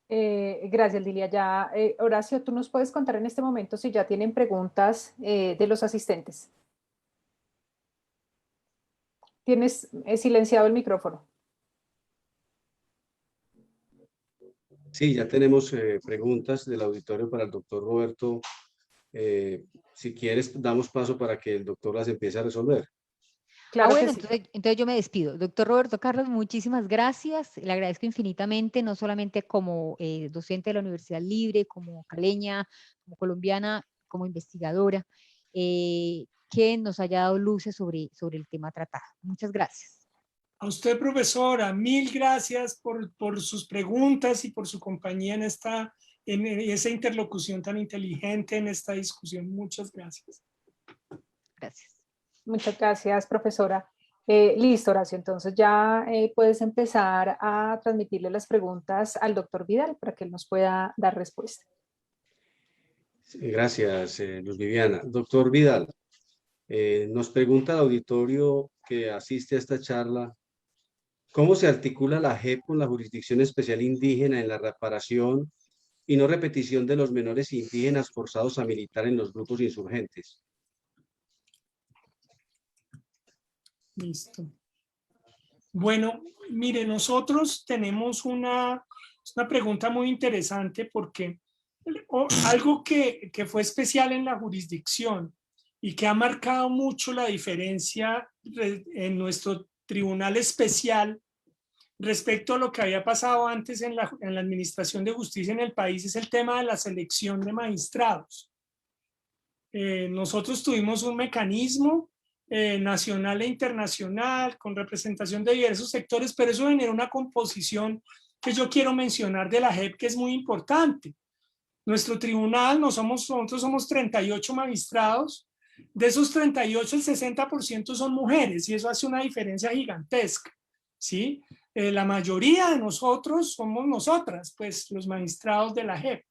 Gracias, Lilia. Ya, Horacio, tú nos puedes contar en este momento si ya tienen preguntas de los asistentes. Tienes silenciado el micrófono. Sí, ya tenemos preguntas del auditorio para el doctor Roberto. Si quieres, damos paso para que el doctor las empiece a resolver. Claro Bueno, que sí. entonces yo me despido. Doctor Roberto Carlos, muchísimas gracias. Le agradezco infinitamente, no solamente como docente de la Universidad Libre, como caleña, como colombiana, como investigadora, que nos haya dado luces sobre el tema tratado. Muchas gracias. A usted, profesora, mil gracias por sus preguntas y por su compañía en esa interlocución tan inteligente, en esta discusión. Muchas gracias. Gracias. Muchas gracias, profesora. Listo, Horacio. Entonces ya puedes empezar a transmitirle las preguntas al doctor Vidal para que él nos pueda dar respuesta. Sí, gracias, Luz Viviana. Doctor Vidal, nos pregunta el auditorio que asiste a esta charla, ¿cómo se articula la JEP con la Jurisdicción Especial Indígena en la reparación y no repetición de los menores indígenas forzados a militar en los grupos insurgentes? Listo. Bueno, mire, nosotros tenemos una pregunta muy interesante porque algo que fue especial en la jurisdicción y que ha marcado mucho la diferencia en nuestro tribunal especial respecto a lo que había pasado antes en la administración de justicia en el país es el tema de la selección de magistrados. Nosotros tuvimos un mecanismo nacional e internacional con representación de diversos sectores, pero eso generó una composición que yo quiero mencionar de la JEP que es muy importante. Nuestro tribunal, nosotros somos 38 magistrados, de esos 38 el 60% son mujeres y eso hace una diferencia gigantesca, ¿sí? La mayoría de nosotros somos nosotras, pues los magistrados de la JEP.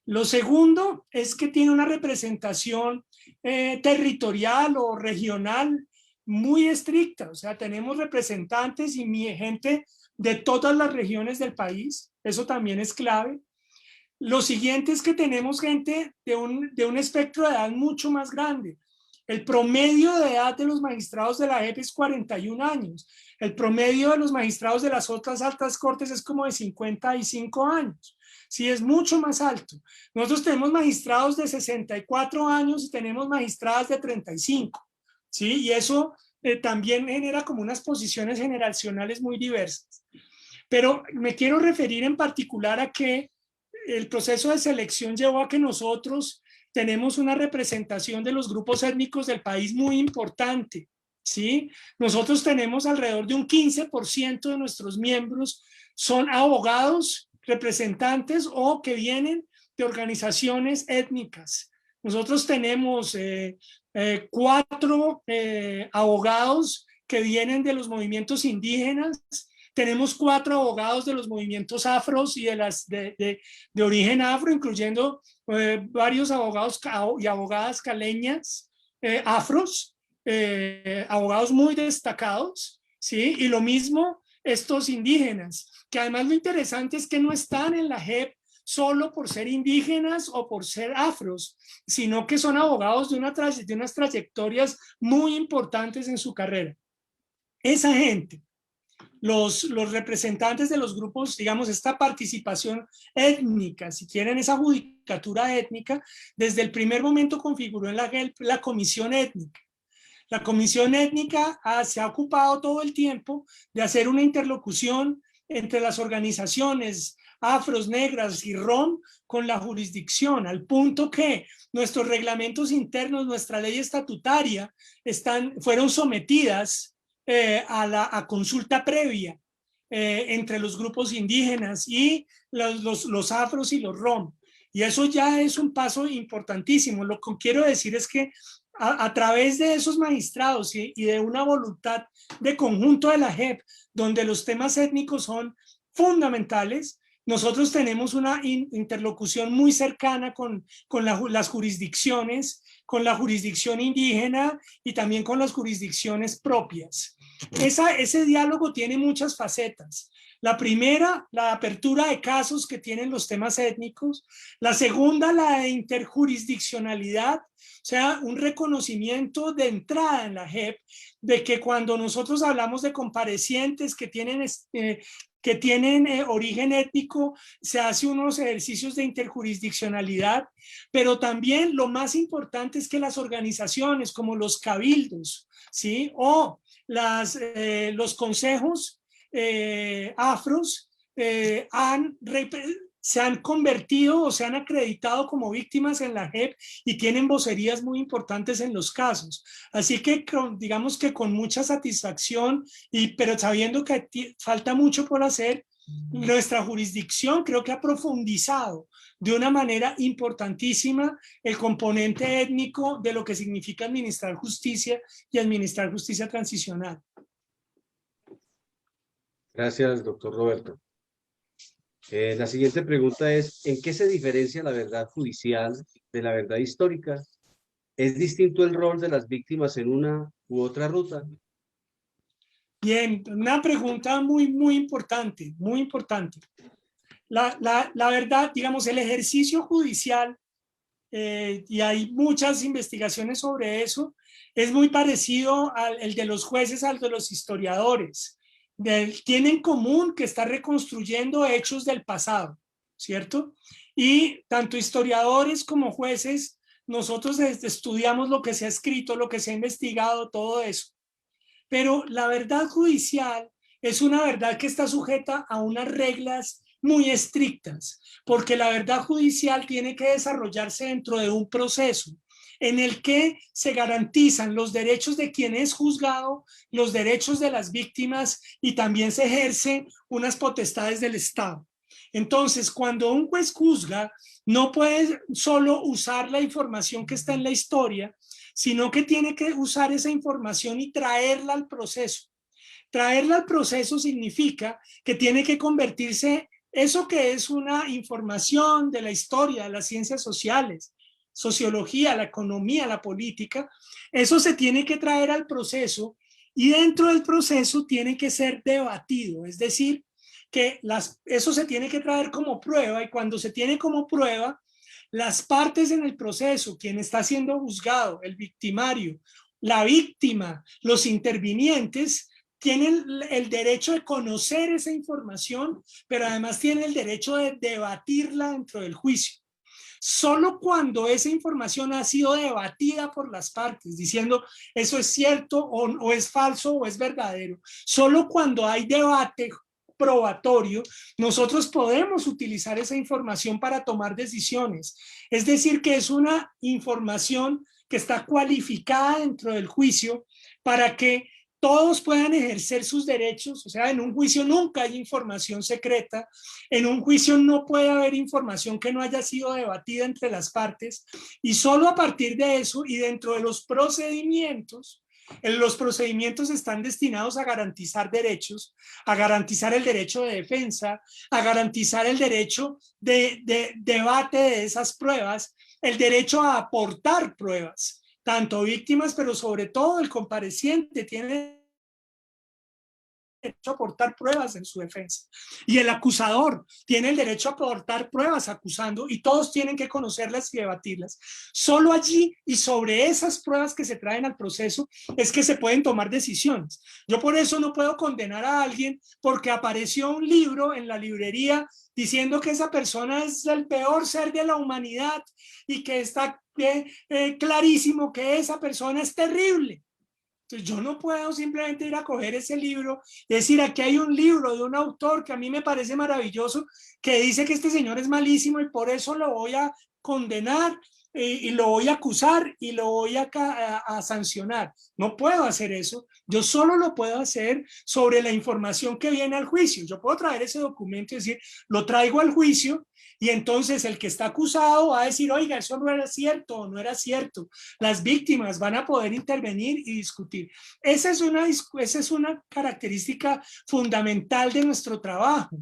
Lo segundo es que tiene una representación territorial o regional muy estricta, o sea, tenemos representantes y gente de todas las regiones del país, eso también es clave. Lo siguiente es que tenemos gente de un espectro de edad mucho más grande. El promedio de edad de los magistrados de la JEP es 41 años. El promedio de los magistrados de las otras altas cortes es como de 55 años. Sí, es mucho más alto. Nosotros tenemos magistrados de 64 años y tenemos magistradas de 35. ¿Sí? Y eso también genera como unas posiciones generacionales muy diversas. Pero me quiero referir en particular a que el proceso de selección llevó a que nosotros tenemos una representación de los grupos étnicos del país muy importante, ¿sí? Nosotros tenemos alrededor de un 15% de nuestros miembros son abogados, representantes o que vienen de organizaciones étnicas. Nosotros tenemos 4 abogados que vienen de los movimientos indígenas. Tenemos 4 abogados de los movimientos afros y de origen afro, incluyendo varios abogados y abogadas caleñas afros, abogados muy destacados, ¿sí? Y lo mismo estos indígenas, que además lo interesante es que no están en la JEP solo por ser indígenas o por ser afros, sino que son abogados de unas trayectorias muy importantes en su carrera. Esa gente, los representantes de los grupos, digamos, esta participación étnica, si quieren esa judicatura étnica, desde el primer momento configuró en la comisión étnica. La comisión étnica se ha ocupado todo el tiempo de hacer una interlocución entre las organizaciones afros, negras y rom con la jurisdicción, al punto que nuestros reglamentos internos, nuestra ley estatutaria, fueron sometidas a consulta previa entre los grupos indígenas y los afros y los rom. Y eso ya es un paso importantísimo. Lo que quiero decir es que a través de esos magistrados y de una voluntad de conjunto de la JEP, donde los temas étnicos son fundamentales, nosotros tenemos una interlocución muy cercana con las jurisdicciones, con la jurisdicción indígena y también con las jurisdicciones propias. Ese diálogo tiene muchas facetas. La primera, la apertura de casos que tienen los temas étnicos. La segunda, la de interjurisdiccionalidad, o sea, un reconocimiento de entrada en la JEP de que cuando nosotros hablamos de comparecientes que tienen origen étnico, se hace unos ejercicios de interjurisdiccionalidad, pero también lo más importante es que las organizaciones como los cabildos, ¿sí? O los consejos afros se han convertido o se han acreditado como víctimas en la JEP y tienen vocerías muy importantes en los casos. Así que digamos que con mucha satisfacción, pero sabiendo que falta mucho por hacer, nuestra jurisdicción creo que ha profundizado de una manera importantísima el componente étnico de lo que significa administrar justicia y administrar justicia transicional. Gracias, doctor Roberto. La siguiente pregunta es, ¿en qué se diferencia la verdad judicial de la verdad histórica? ¿Es distinto el rol de las víctimas en una u otra ruta? Bien, una pregunta muy importante, muy importante. La verdad, digamos, el ejercicio judicial, y hay muchas investigaciones sobre eso, es muy parecido al de los jueces, al de los historiadores. Tiene en común que está reconstruyendo hechos del pasado, ¿cierto? Y tanto historiadores como jueces, nosotros estudiamos lo que se ha escrito, lo que se ha investigado, todo eso. Pero la verdad judicial es una verdad que está sujeta a unas reglas muy estrictas, porque la verdad judicial tiene que desarrollarse dentro de un proceso en el que se garantizan los derechos de quien es juzgado, los derechos de las víctimas y también se ejercen unas potestades del Estado. Entonces, cuando un juez juzga, no puede solo usar la información que está en la historia, sino que tiene que usar esa información y traerla al proceso. Traerla al proceso significa que tiene que convertirse eso que es una información de la historia, de las ciencias sociales, sociología, la economía, la política, eso se tiene que traer al proceso y dentro del proceso tiene que ser debatido, es decir, que eso se tiene que traer como prueba y cuando se tiene como prueba, las partes en el proceso, quien está siendo juzgado, el victimario, la víctima, los intervinientes, tienen el derecho de conocer esa información, pero además tienen el derecho de debatirla dentro del juicio. Solo cuando esa información ha sido debatida por las partes, diciendo eso es cierto o es falso o es verdadero, solo cuando hay debate probatorio, nosotros podemos utilizar esa información para tomar decisiones. Es decir, que es una información que está cualificada dentro del juicio para que todos puedan ejercer sus derechos. O sea, en un juicio nunca hay información secreta, en un juicio no puede haber información que no haya sido debatida entre las partes y solo a partir de eso y dentro de los procedimientos están destinados a garantizar derechos, a garantizar el derecho de defensa, a garantizar el derecho de debate de esas pruebas, el derecho a aportar pruebas, tanto víctimas, pero sobre todo el compareciente tiene derecho a aportar pruebas en su defensa y el acusador tiene el derecho a aportar pruebas acusando y todos tienen que conocerlas y debatirlas. Solo allí y sobre esas pruebas que se traen al proceso es que se pueden tomar decisiones. Yo por eso no puedo condenar a alguien porque apareció un libro en la librería diciendo que esa persona es el peor ser de la humanidad y que está clarísimo que esa persona es terrible. Entonces yo no puedo simplemente ir a coger ese libro y decir, aquí hay un libro de un autor que a mí me parece maravilloso, que dice que este señor es malísimo y por eso lo voy a condenar y lo voy a acusar y lo voy a sancionar. No puedo hacer eso. Yo solo lo puedo hacer sobre la información que viene al juicio. Yo puedo traer ese documento y decir, lo traigo al juicio, y entonces el que está acusado va a decir, oiga, eso no era cierto o no era cierto. Las víctimas van a poder intervenir y discutir. Esa es una característica fundamental de nuestro trabajo.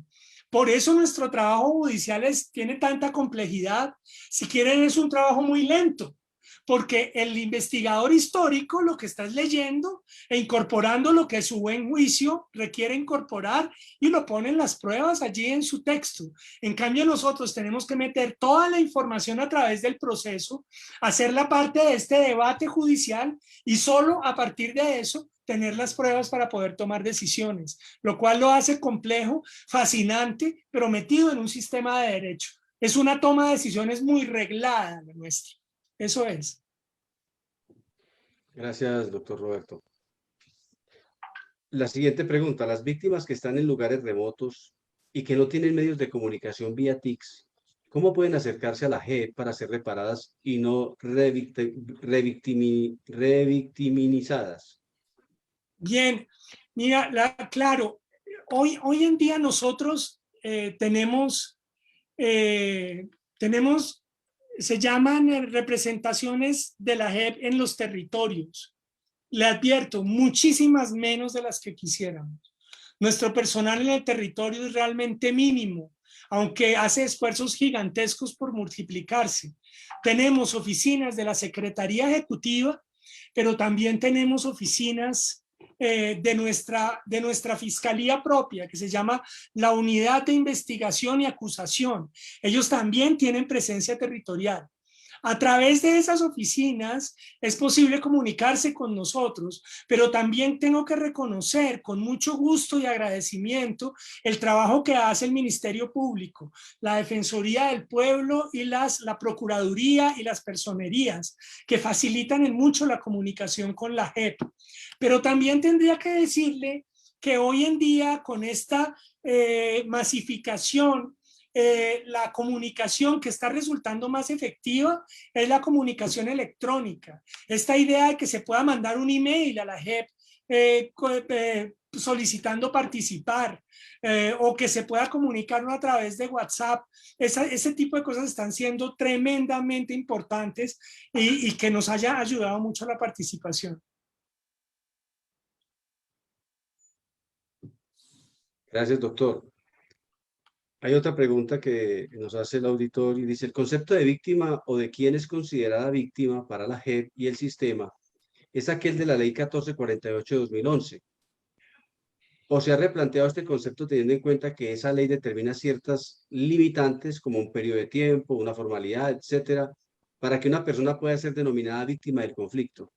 Por eso nuestro trabajo judicial tiene tanta complejidad. Si quieren, es un trabajo muy lento, porque el investigador histórico lo que está leyendo e incorporando lo que su buen juicio requiere incorporar y lo ponen las pruebas allí en su texto. En cambio, nosotros tenemos que meter toda la información a través del proceso, hacer la parte de este debate judicial y solo a partir de eso tener las pruebas para poder tomar decisiones, lo cual lo hace complejo, fascinante, pero metido en un sistema de derecho. Es una toma de decisiones muy reglada la nuestra. Eso es. Gracias, doctor Roberto. La siguiente pregunta, las víctimas que están en lugares remotos y que no tienen medios de comunicación vía TICS, ¿cómo pueden acercarse a la JEP para ser reparadas y no revictimizadas? Bien, mira, claro, hoy en día nosotros tenemos, se llaman representaciones de la JEP en los territorios. Le advierto, muchísimas menos de las que quisiéramos. Nuestro personal en el territorio es realmente mínimo, aunque hace esfuerzos gigantescos por multiplicarse. Tenemos oficinas de la Secretaría Ejecutiva, pero también tenemos oficinas de nuestra fiscalía propia, que se llama la Unidad de Investigación y Acusación. Ellos también tienen presencia territorial. A través de esas oficinas es posible comunicarse con nosotros, pero también tengo que reconocer con mucho gusto y agradecimiento el trabajo que hace el Ministerio Público, la Defensoría del Pueblo y la Procuraduría y las personerías, que facilitan en mucho la comunicación con la JEP. Pero también tendría que decirle que hoy en día, con esta masificación, la comunicación que está resultando más efectiva es la comunicación electrónica. Esta idea de que se pueda mandar un email a la JEP solicitando participar o que se pueda comunicar a través de WhatsApp, ese tipo de cosas están siendo tremendamente importantes y que nos haya ayudado mucho a la participación. Gracias, doctor. Hay otra pregunta que nos hace el auditor y dice, ¿el concepto de víctima o de quién es considerada víctima para la JEP y el sistema es aquel de la Ley 1448 de 2011? ¿O se ha replanteado este concepto teniendo en cuenta que esa ley determina ciertas limitantes como un periodo de tiempo, una formalidad, etcétera, para que una persona pueda ser denominada víctima del conflicto?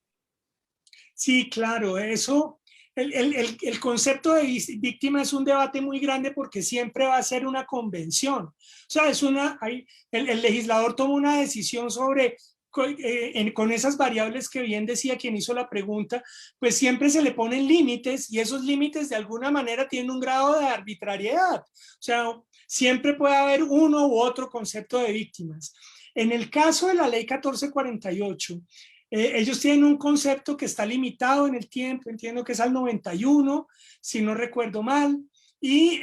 Sí, claro, eso... El concepto de víctima es un debate muy grande porque siempre va a ser una convención. O sea, el legislador toma una decisión sobre, con esas variables que bien decía quien hizo la pregunta, pues siempre se le ponen límites y esos límites de alguna manera tienen un grado de arbitrariedad. O sea, siempre puede haber uno u otro concepto de víctimas. En el caso de la ley 1448, ellos tienen un concepto que está limitado en el tiempo, entiendo que es al 91, si no recuerdo mal, y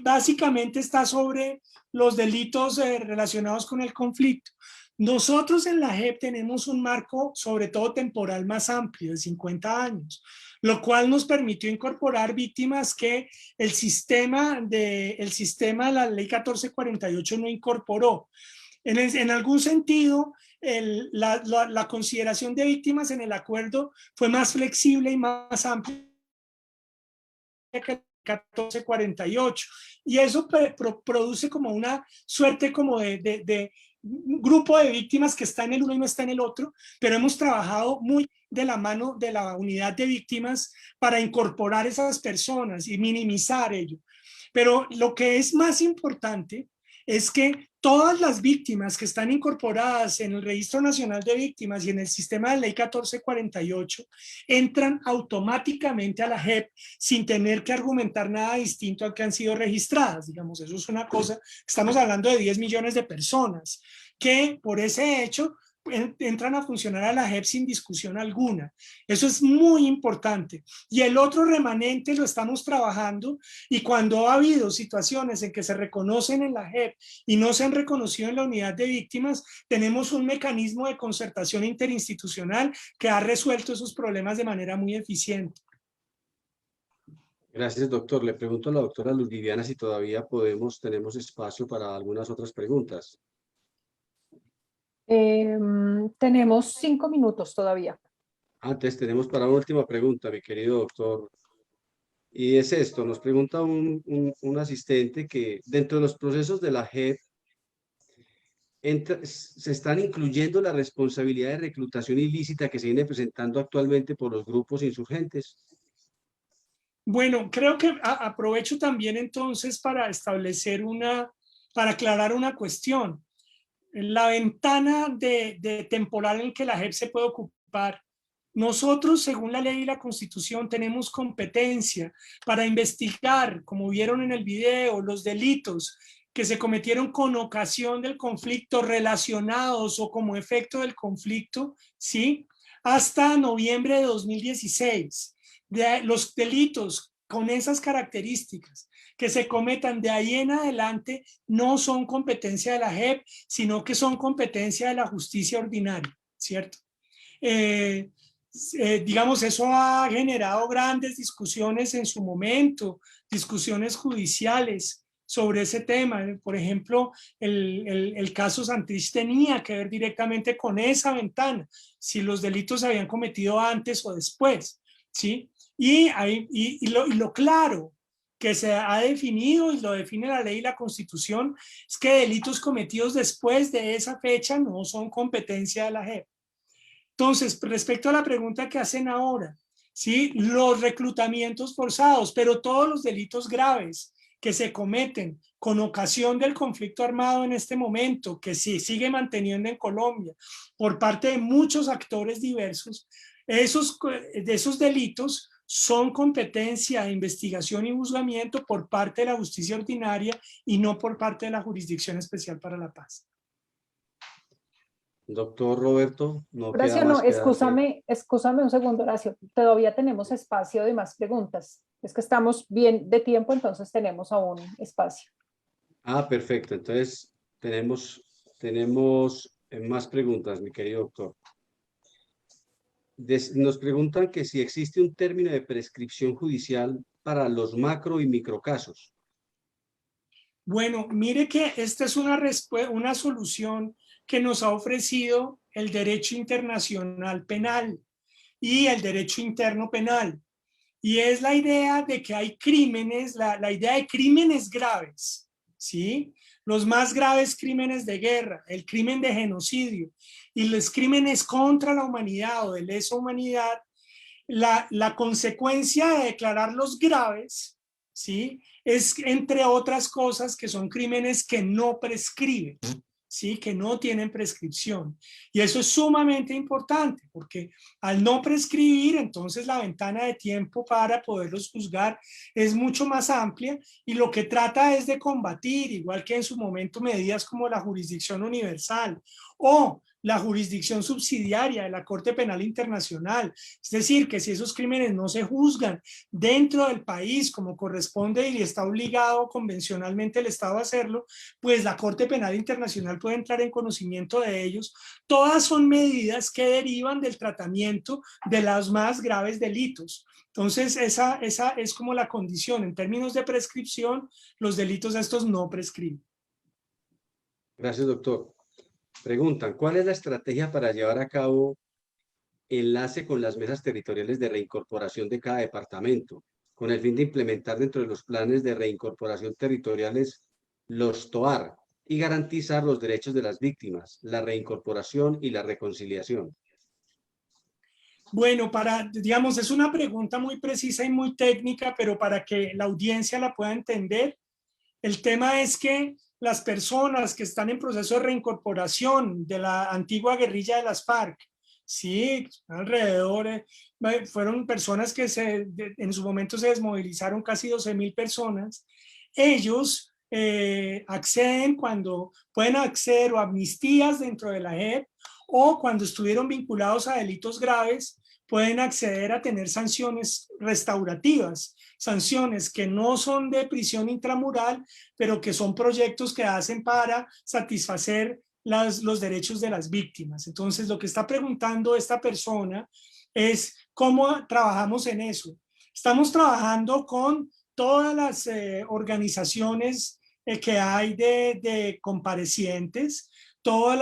básicamente está sobre los delitos relacionados con el conflicto. Nosotros en la JEP tenemos un marco, sobre todo temporal, más amplio, de 50 años, lo cual nos permitió incorporar víctimas que el sistema de la ley 1448 no incorporó. En algún sentido, la consideración de víctimas en el acuerdo fue más flexible y más amplia que el 1448 y eso produce como una suerte como de un grupo de víctimas que está en el uno y no está en el otro, pero hemos trabajado muy de la mano de la unidad de víctimas para incorporar esas personas y minimizar ello. Pero lo que es más importante es que todas las víctimas que están incorporadas en el Registro Nacional de Víctimas y en el sistema de ley 1448 entran automáticamente a la JEP sin tener que argumentar nada distinto a que han sido registradas. Digamos, eso es una cosa, estamos hablando de 10 millones de personas que por ese hecho entran a funcionar a la JEP sin discusión alguna. Eso es muy importante. Y el otro remanente lo estamos trabajando, y cuando ha habido situaciones en que se reconocen en la JEP y no se han reconocido en la unidad de víctimas, tenemos un mecanismo de concertación interinstitucional que ha resuelto esos problemas de manera muy eficiente. Gracias, doctor. Le pregunto a la doctora Luz Viviana si todavía tenemos espacio para algunas otras preguntas. Tenemos 5 minutos todavía. Antes tenemos para una última pregunta, mi querido doctor. Y es esto, nos pregunta un asistente que dentro de los procesos de la JEP se están incluyendo la responsabilidad de reclutación ilícita que se viene presentando actualmente por los grupos insurgentes. Bueno, creo que aprovecho también entonces para para aclarar una cuestión. La ventana de temporal en que la JEP se puede ocupar. Nosotros, según la ley y la Constitución, tenemos competencia para investigar, como vieron en el video, los delitos que se cometieron con ocasión del conflicto, relacionados o como efecto del conflicto, ¿sí? Hasta noviembre de 2016. Los delitos con esas características que se cometan de ahí en adelante no son competencia de la JEP, sino que son competencia de la justicia ordinaria, ¿cierto? Digamos, eso ha generado grandes discusiones en su momento, discusiones judiciales sobre ese tema. Por ejemplo, el caso Santrich tenía que ver directamente con esa ventana, si los delitos se habían cometido antes o después, ¿sí? Y lo claro que se ha definido, y lo define la ley y la Constitución, es que delitos cometidos después de esa fecha no son competencia de la JEP. Entonces, respecto a la pregunta que hacen ahora, ¿sí? Los reclutamientos forzados, pero todos los delitos graves que se cometen con ocasión del conflicto armado en este momento, que se sigue manteniendo en Colombia por parte de muchos actores diversos, de esos delitos son competencia de investigación y juzgamiento por parte de la justicia ordinaria y no por parte de la Jurisdicción Especial para la Paz. Doctor Roberto, no Horacio, queda no, más que darle. excúsame un segundo, Horacio. Todavía tenemos espacio de más preguntas. Es que estamos bien de tiempo, entonces tenemos aún espacio. Perfecto. Entonces, tenemos más preguntas, mi querido doctor. Nos preguntan que si existe un término de prescripción judicial para los macro y microcasos. Bueno, mire que esta es una solución que nos ha ofrecido el derecho internacional penal y el derecho interno penal. Y es la idea de que hay crímenes, la idea de crímenes graves, ¿sí? Los más graves crímenes de guerra, el crimen de genocidio y los crímenes contra la humanidad o de lesa humanidad, la consecuencia de declararlos graves, ¿sí? Es, entre otras cosas, que son crímenes que no prescriben, ¿sí? Que no tienen prescripción. Y eso es sumamente importante, porque al no prescribir, entonces la ventana de tiempo para poderlos juzgar es mucho más amplia, y lo que trata es de combatir, igual que en su momento, medidas como la jurisdicción universal o la jurisdicción subsidiaria de la Corte Penal Internacional. Es decir, que si esos crímenes no se juzgan dentro del país como corresponde y está obligado convencionalmente el Estado a hacerlo, pues la Corte Penal Internacional puede entrar en conocimiento de ellos. Todas son medidas que derivan del tratamiento de los más graves delitos. Entonces, esa es como la condición. En términos de prescripción, los delitos estos no prescriben. Gracias, doctor. Preguntan, ¿cuál es la estrategia para llevar a cabo enlace con las mesas territoriales de reincorporación de cada departamento, con el fin de implementar dentro de los planes de reincorporación territoriales los TOAR y garantizar los derechos de las víctimas, la reincorporación y la reconciliación? Bueno, digamos, es una pregunta muy precisa y muy técnica, pero para que la audiencia la pueda entender, el tema es que las personas que están en proceso de reincorporación de la antigua guerrilla de las FARC. Sí, alrededor, fueron personas que en su momento se desmovilizaron casi 12.000 personas. Ellos pueden acceder a amnistías dentro de la JEP, o cuando estuvieron vinculados a delitos graves, pueden acceder a tener sanciones restaurativas, sanciones que no son de prisión intramural, pero que son proyectos que hacen para satisfacer los derechos de las víctimas. Entonces, lo que está preguntando esta persona es cómo trabajamos en eso. Estamos trabajando con todas las organizaciones que hay de comparecientes, todos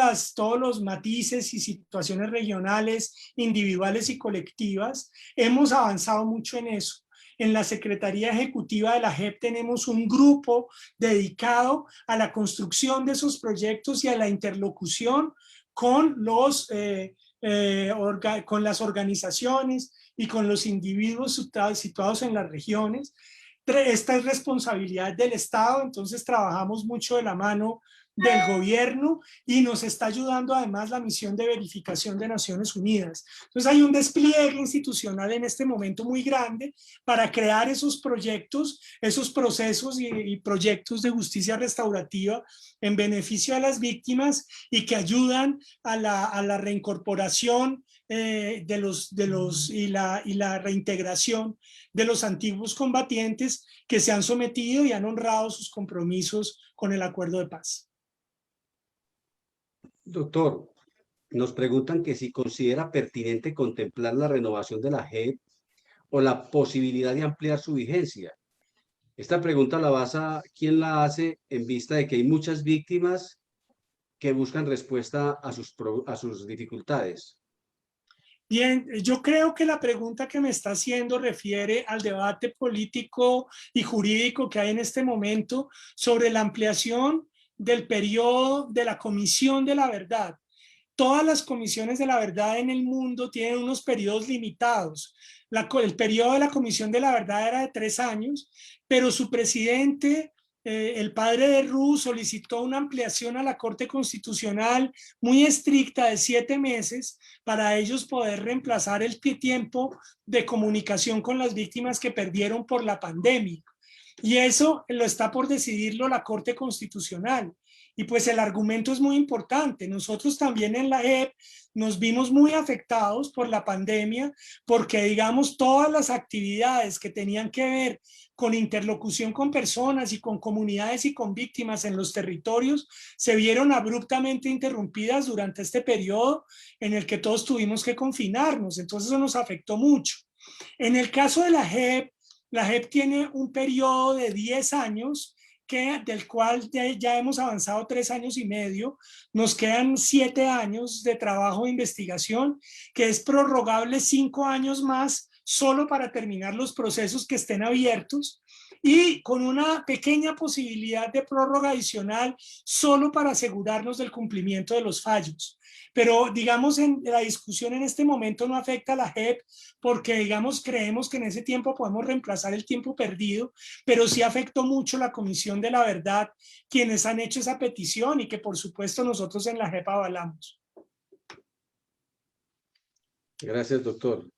los matices y situaciones regionales, individuales y colectivas. Hemos avanzado mucho en eso. En la Secretaría Ejecutiva de la JEP tenemos un grupo dedicado a la construcción de esos proyectos y a la interlocución con con las organizaciones y con los individuos situados en las regiones. Esta es responsabilidad del Estado, entonces trabajamos mucho de la mano del gobierno y nos está ayudando además la misión de verificación de Naciones Unidas. Entonces hay un despliegue institucional en este momento muy grande para crear esos proyectos, esos procesos y proyectos de justicia restaurativa en beneficio de las víctimas y que ayudan a la reincorporación y la reintegración de los antiguos combatientes que se han sometido y han honrado sus compromisos con el acuerdo de paz. Doctor, nos preguntan que si considera pertinente contemplar la renovación de la JEP o la posibilidad de ampliar su vigencia. Esta pregunta la basa, ¿quién la hace en vista de que hay muchas víctimas que buscan respuesta a sus dificultades? Bien, yo creo que la pregunta que me está haciendo refiere al debate político y jurídico que hay en este momento sobre la ampliación del periodo de la Comisión de la Verdad. Todas las comisiones de la verdad en el mundo tienen unos periodos limitados. El periodo de la Comisión de la Verdad era de 3 años, pero su presidente, el padre de Ru, solicitó una ampliación a la Corte Constitucional muy estricta de 7 meses para ellos poder reemplazar el tiempo de comunicación con las víctimas que perdieron por la pandemia. Y eso lo está por decidirlo la Corte Constitucional. Y pues el argumento es muy importante. Nosotros también en la JEP nos vimos muy afectados por la pandemia porque, digamos, todas las actividades que tenían que ver con interlocución con personas y con comunidades y con víctimas en los territorios se vieron abruptamente interrumpidas durante este periodo en el que todos tuvimos que confinarnos. Entonces eso nos afectó mucho. En el caso de la JEP tiene un periodo de 10 años del cual ya hemos avanzado 3 años y medio, nos quedan 7 años de trabajo de investigación, que es prorrogable 5 años más, solo para terminar los procesos que estén abiertos, y con una pequeña posibilidad de prórroga adicional, solo para asegurarnos del cumplimiento de los fallos. Pero, digamos, la discusión en este momento no afecta a la JEP porque, digamos, creemos que en ese tiempo podemos reemplazar el tiempo perdido, pero sí afectó mucho la Comisión de la Verdad, quienes han hecho esa petición y que, por supuesto, nosotros en la JEP avalamos. Gracias, doctor.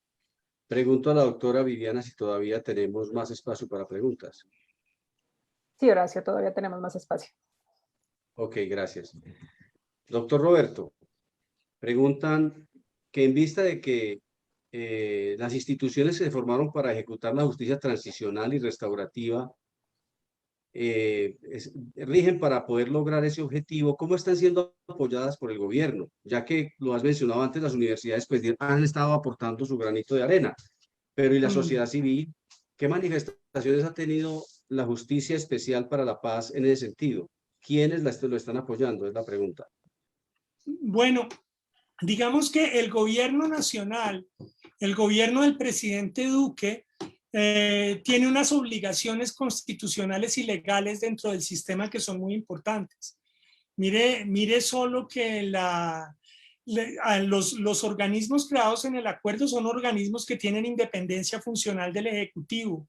Pregunto a la doctora Viviana si todavía tenemos más espacio para preguntas. Sí, Horacio, todavía tenemos más espacio. Ok, gracias. Doctor Roberto, preguntan que en vista de que las instituciones que se formaron para ejecutar la justicia transicional y restaurativa rigen para poder lograr ese objetivo, ¿cómo están siendo apoyadas por el gobierno? Ya que lo has mencionado antes, las universidades pues han estado aportando su granito de arena, pero ¿y la sociedad civil? ¿Qué manifestaciones ha tenido la Justicia Especial para la Paz en ese sentido? ¿Quiénes lo están apoyando? Es la pregunta. Bueno, digamos que el gobierno nacional, el gobierno del presidente Duque, tiene unas obligaciones constitucionales y legales dentro del sistema que son muy importantes. Mire solo que los organismos creados en el acuerdo son organismos que tienen independencia funcional del Ejecutivo,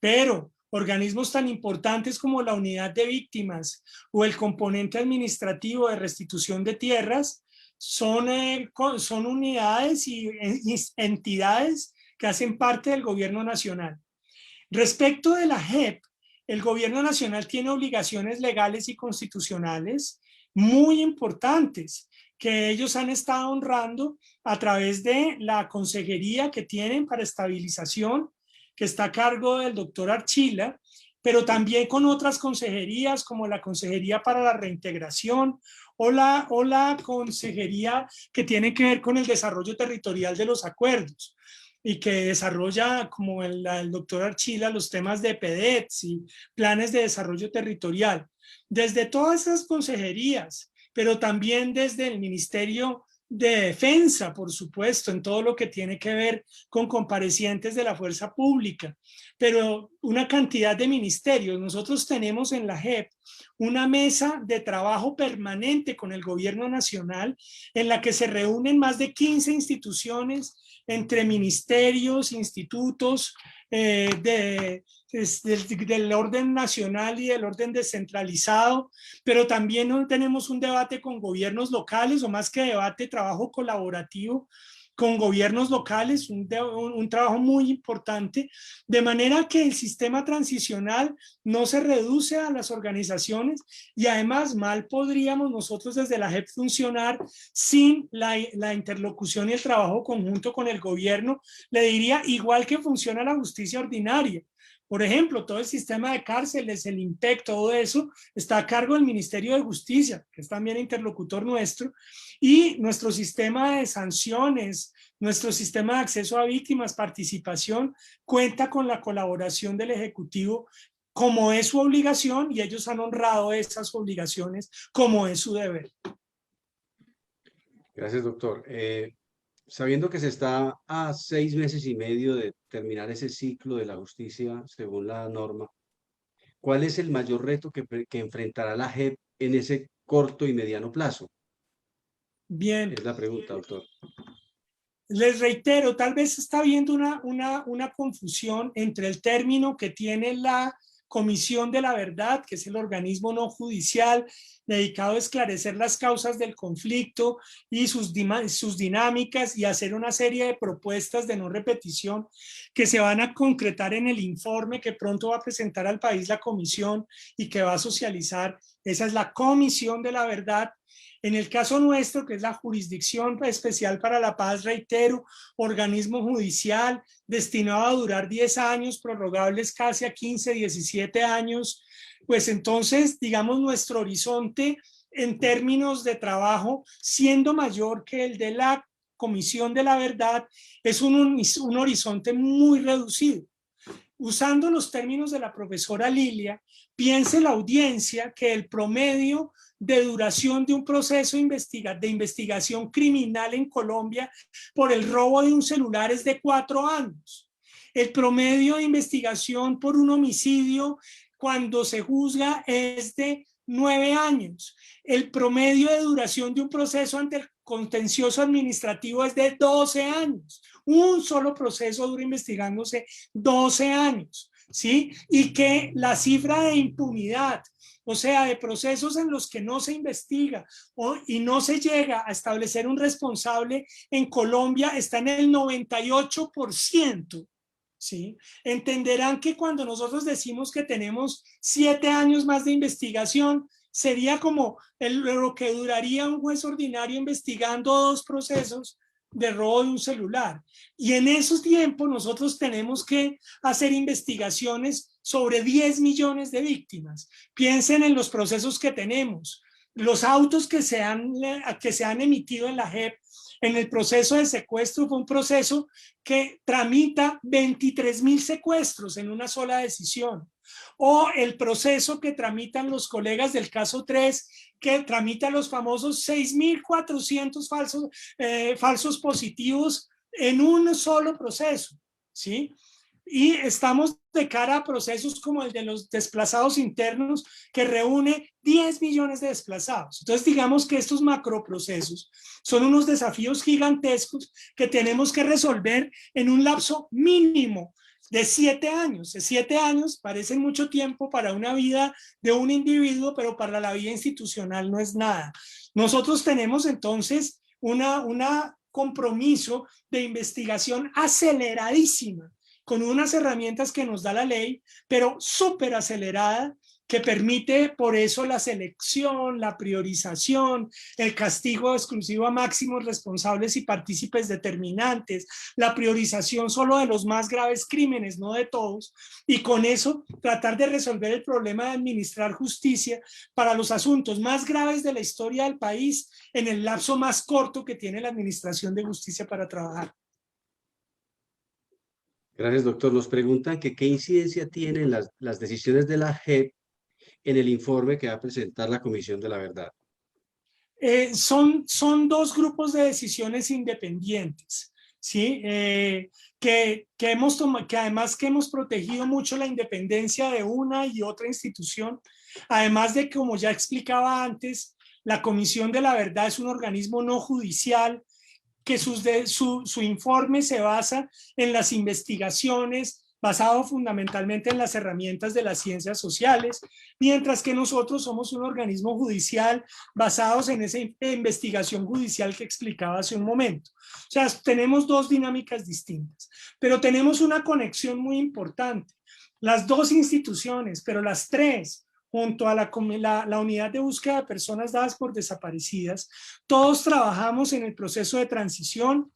pero organismos tan importantes como la unidad de víctimas o el componente administrativo de restitución de tierras, son unidades y entidades que hacen parte del gobierno nacional. Respecto de la JEP, el gobierno nacional tiene obligaciones legales y constitucionales muy importantes que ellos han estado honrando a través de la consejería que tienen para estabilización, que está a cargo del doctor Archila, pero también con otras consejerías como la Consejería para la Reintegración o la consejería que tiene que ver con el desarrollo territorial de los acuerdos y que desarrolla, como el doctor Archila, los temas de PEDETS y planes de desarrollo territorial. Desde todas esas consejerías, pero también desde el Ministerio de Defensa, por supuesto, en todo lo que tiene que ver con comparecientes de la fuerza pública, pero una cantidad de ministerios. Nosotros tenemos en la JEP una mesa de trabajo permanente con el gobierno nacional en la que se reúnen más de 15 instituciones entre ministerios, institutos del orden nacional y del orden descentralizado, pero también tenemos un debate con gobiernos locales, o más que debate, trabajo colaborativo con gobiernos locales, un trabajo muy importante, de manera que el sistema transicional no se reduce a las organizaciones y además mal podríamos nosotros desde la JEP funcionar sin la interlocución y el trabajo conjunto con el gobierno. Le diría, igual que funciona la justicia ordinaria. Por ejemplo, todo el sistema de cárceles, el INPEC, todo eso está a cargo del Ministerio de Justicia, que es también interlocutor nuestro, y nuestro sistema de sanciones, nuestro sistema de acceso a víctimas, participación, cuenta con la colaboración del Ejecutivo como es su obligación, y ellos han honrado esas obligaciones como es su deber. Gracias, doctor. Sabiendo que se está a 6 meses y medio de terminar ese ciclo de la justicia según la norma, ¿cuál es el mayor reto que enfrentará la JEP en ese corto y mediano plazo? Bien. Es la pregunta, doctor. Les reitero, tal vez está habiendo una confusión entre el término que tiene la Comisión de la Verdad, que es el organismo no judicial dedicado a esclarecer las causas del conflicto y sus dinámicas y hacer una serie de propuestas de no repetición que se van a concretar en el informe que pronto va a presentar al país la comisión y que va a socializar. Esa es la Comisión de la Verdad. En el caso nuestro, que es la Jurisdicción Especial para la Paz, reitero, organismo judicial destinado a durar 10 años, prorrogables casi a 15, 17 años, pues entonces, digamos, nuestro horizonte en términos de trabajo, siendo mayor que el de la Comisión de la Verdad, es un horizonte muy reducido. Usando los términos de la profesora Lilia, piense la audiencia que el promedio de duración de un proceso de investigación criminal en Colombia por el robo de un celular es de 4 años. El promedio de investigación por un homicidio cuando se juzga es de 9 años. El promedio de duración de un proceso ante el contencioso administrativo es de 12 años. Un solo proceso dura investigándose 12 años, ¿sí? Y que la cifra de impunidad, o sea, de procesos en los que no se investiga y no se llega a establecer un responsable en Colombia está en el 98%. ¿Sí? Entenderán que cuando nosotros decimos que tenemos 7 años más de investigación, sería como lo que duraría un juez ordinario investigando 2 procesos de robo de un celular. Y en esos tiempos nosotros tenemos que hacer investigaciones sobre 10 millones de víctimas. Piensen en los procesos que tenemos. Los autos que se han emitido en la JEP en el proceso de secuestro fue un proceso que tramita 23.000 secuestros en una sola decisión. O el proceso que tramitan los colegas del caso 3, que tramitan los famosos 6.400 falsos positivos en un solo proceso, ¿sí? Y estamos de cara a procesos como el de los desplazados internos, que reúne 10 millones de desplazados. Entonces, digamos que estos macroprocesos son unos desafíos gigantescos que tenemos que resolver en un lapso mínimo. de 7 años. 7 años parecen mucho tiempo para una vida de un individuo, pero para la vida institucional no es nada. Nosotros tenemos entonces una compromiso de investigación aceleradísima, con unas herramientas que nos da la ley, pero súper acelerada, que permite por eso la selección, la priorización, el castigo exclusivo a máximos responsables y partícipes determinantes, la priorización solo de los más graves crímenes, no de todos, y con eso tratar de resolver el problema de administrar justicia para los asuntos más graves de la historia del país en el lapso más corto que tiene la administración de justicia para trabajar. Gracias, doctor. Nos preguntan que qué incidencia tienen las decisiones de la JEP en el informe que va a presentar la Comisión de la Verdad. Son dos grupos de decisiones independientes, ¿sí? Que además que hemos protegido mucho la independencia de una y otra institución, además de que, como ya explicaba antes, la Comisión de la Verdad es un organismo no judicial, que su informe se basa en las investigaciones, basado fundamentalmente en las herramientas de las ciencias sociales, mientras que nosotros somos un organismo judicial basados en esa investigación judicial que explicaba hace un momento. O sea, tenemos dos dinámicas distintas, pero tenemos una conexión muy importante. Las dos instituciones, pero las tres, junto a la unidad de búsqueda de personas dadas por desaparecidas, todos trabajamos en el proceso de transición,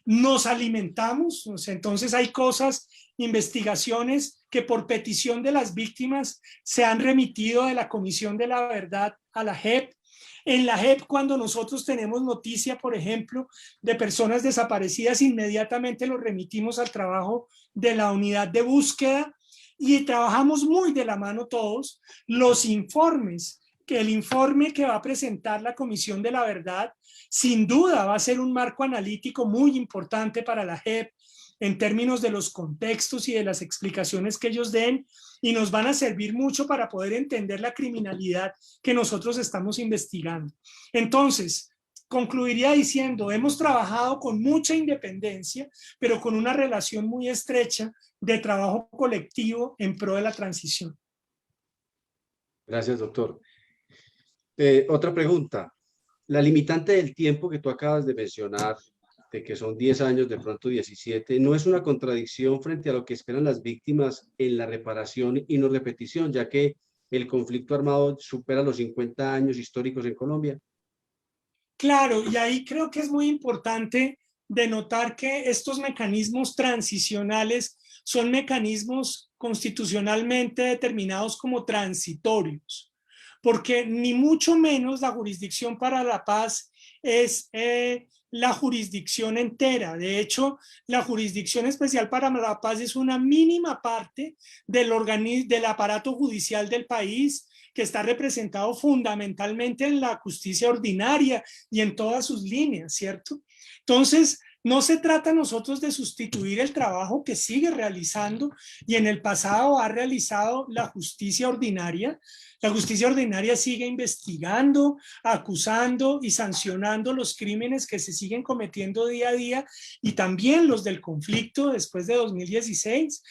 nos alimentamos, o sea, entonces hay cosas, investigaciones que por petición de las víctimas se han remitido de la Comisión de la Verdad a la JEP. En la JEP, cuando nosotros tenemos noticia, por ejemplo, de personas desaparecidas, inmediatamente lo remitimos al trabajo de la unidad de búsqueda y trabajamos muy de la mano todos. Los informes, que el informe que va a presentar la Comisión de la Verdad, sin duda va a ser un marco analítico muy importante para la JEP en términos de los contextos y de las explicaciones que ellos den, y nos van a servir mucho para poder entender la criminalidad que nosotros estamos investigando. Entonces, concluiría diciendo, hemos trabajado con mucha independencia, pero con una relación muy estrecha de trabajo colectivo en pro de la transición. Gracias, doctor. Otra pregunta. La limitante del tiempo que tú acabas de mencionar, de que son 10 años, de pronto 17, ¿no es una contradicción frente a lo que esperan las víctimas en la reparación y no repetición, ya que el conflicto armado supera los 50 años históricos en Colombia? Claro, y ahí creo que es muy importante denotar que estos mecanismos transicionales son mecanismos constitucionalmente determinados como transitorios, porque ni mucho menos la jurisdicción para la paz es la jurisdicción entera. De hecho, la jurisdicción especial para la paz es una mínima parte del aparato judicial del país, que está representado fundamentalmente en la justicia ordinaria y en todas sus líneas, ¿cierto? Entonces, no se trata nosotros de sustituir el trabajo que sigue realizando y en el pasado ha realizado la justicia ordinaria. La justicia ordinaria sigue investigando, acusando y sancionando los crímenes que se siguen cometiendo día a día, y también los del conflicto después de 2016.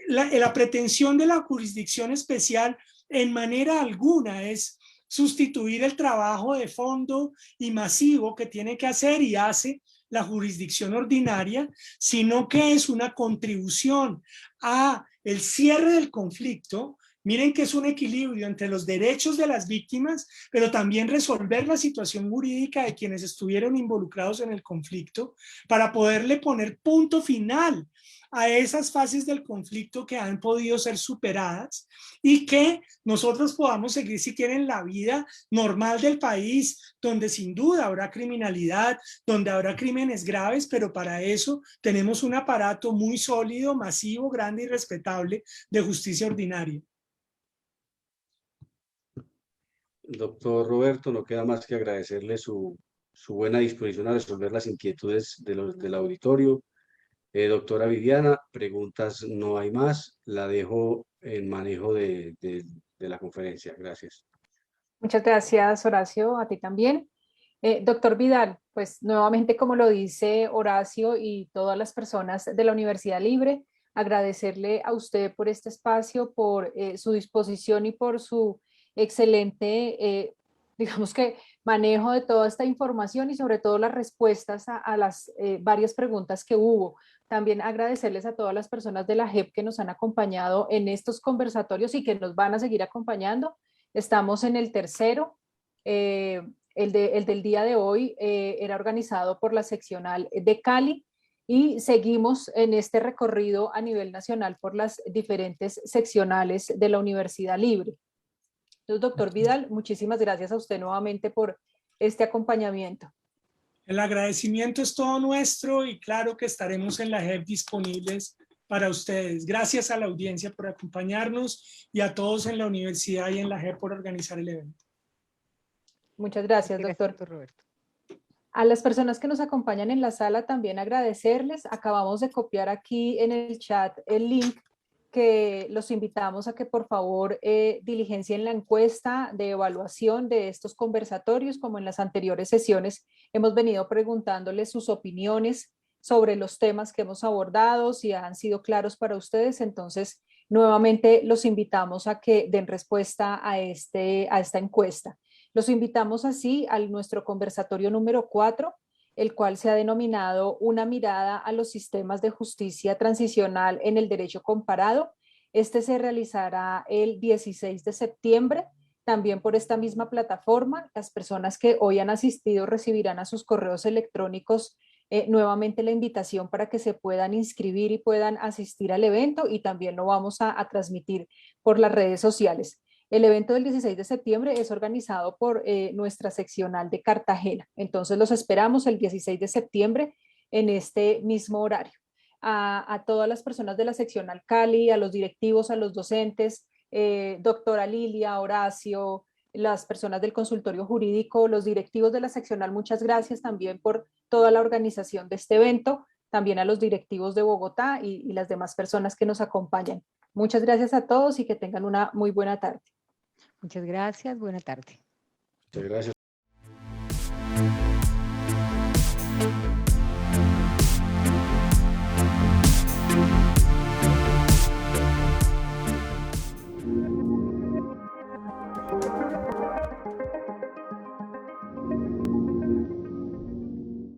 La pretensión de la jurisdicción especial en manera alguna es sustituir el trabajo de fondo y masivo que tiene que hacer y hace la jurisdicción ordinaria, sino que es una contribución a el cierre del conflicto. Miren que es un equilibrio entre los derechos de las víctimas, pero también resolver la situación jurídica de quienes estuvieron involucrados en el conflicto para poderle poner punto final a esas fases del conflicto que han podido ser superadas y que nosotros podamos seguir, si quieren, la vida normal del país, donde sin duda habrá criminalidad, donde habrá crímenes graves, pero para eso tenemos un aparato muy sólido, masivo, grande y respetable de justicia ordinaria. Doctor Roberto, no queda más que agradecerle su buena disposición a resolver las inquietudes del auditorio. Doctora Viviana, preguntas no hay más. La dejo en manejo de la conferencia. Gracias. Muchas gracias, Horacio, a ti también. Doctor Vidal, pues nuevamente, como lo dice Horacio y todas las personas de la Universidad Libre, agradecerle a usted por este espacio, por su disposición y por su excelente, digamos que, manejo de toda esta información y sobre todo las respuestas a las varias preguntas que hubo. También agradecerles a todas las personas de la JEP que nos han acompañado en estos conversatorios y que nos van a seguir acompañando. Estamos en el tercero. El del día de hoy era organizado por la seccional de Cali y seguimos en este recorrido a nivel nacional por las diferentes seccionales de la Universidad Libre. Entonces, doctor Vidal, muchísimas gracias a usted nuevamente por este acompañamiento. El agradecimiento es todo nuestro y claro que estaremos en la JEP disponibles para ustedes. Gracias a la audiencia por acompañarnos y a todos en la universidad y en la JEP por organizar el evento. Muchas gracias, doctor. Roberto. A las personas que nos acompañan en la sala también agradecerles. Acabamos de copiar aquí en el chat el link que los invitamos a que por favor diligencien la encuesta de evaluación de estos conversatorios. Como en las anteriores sesiones hemos venido preguntándoles sus opiniones sobre los temas que hemos abordado, si han sido claros para ustedes. Entonces, nuevamente los invitamos a que den respuesta a esta encuesta. Los invitamos así a nuestro conversatorio número 4, el cual se ha denominado Una mirada a los sistemas de justicia transicional en el derecho comparado. Este se realizará el 16 de septiembre, también por esta misma plataforma. Las personas que hoy han asistido recibirán a sus correos electrónicos nuevamente la invitación para que se puedan inscribir y puedan asistir al evento, y también lo vamos a transmitir por las redes sociales. El evento del 16 de septiembre es organizado por nuestra seccional de Cartagena. Entonces los esperamos el 16 de septiembre en este mismo horario. A todas las personas de la seccional Cali, a los directivos, a los docentes, doctora Lilia, Horacio, las personas del consultorio jurídico, los directivos de la seccional, muchas gracias también por toda la organización de este evento, también a los directivos de Bogotá y las demás personas que nos acompañan. Muchas gracias a todos y que tengan una muy buena tarde. Muchas gracias, buena tarde. Muchas gracias.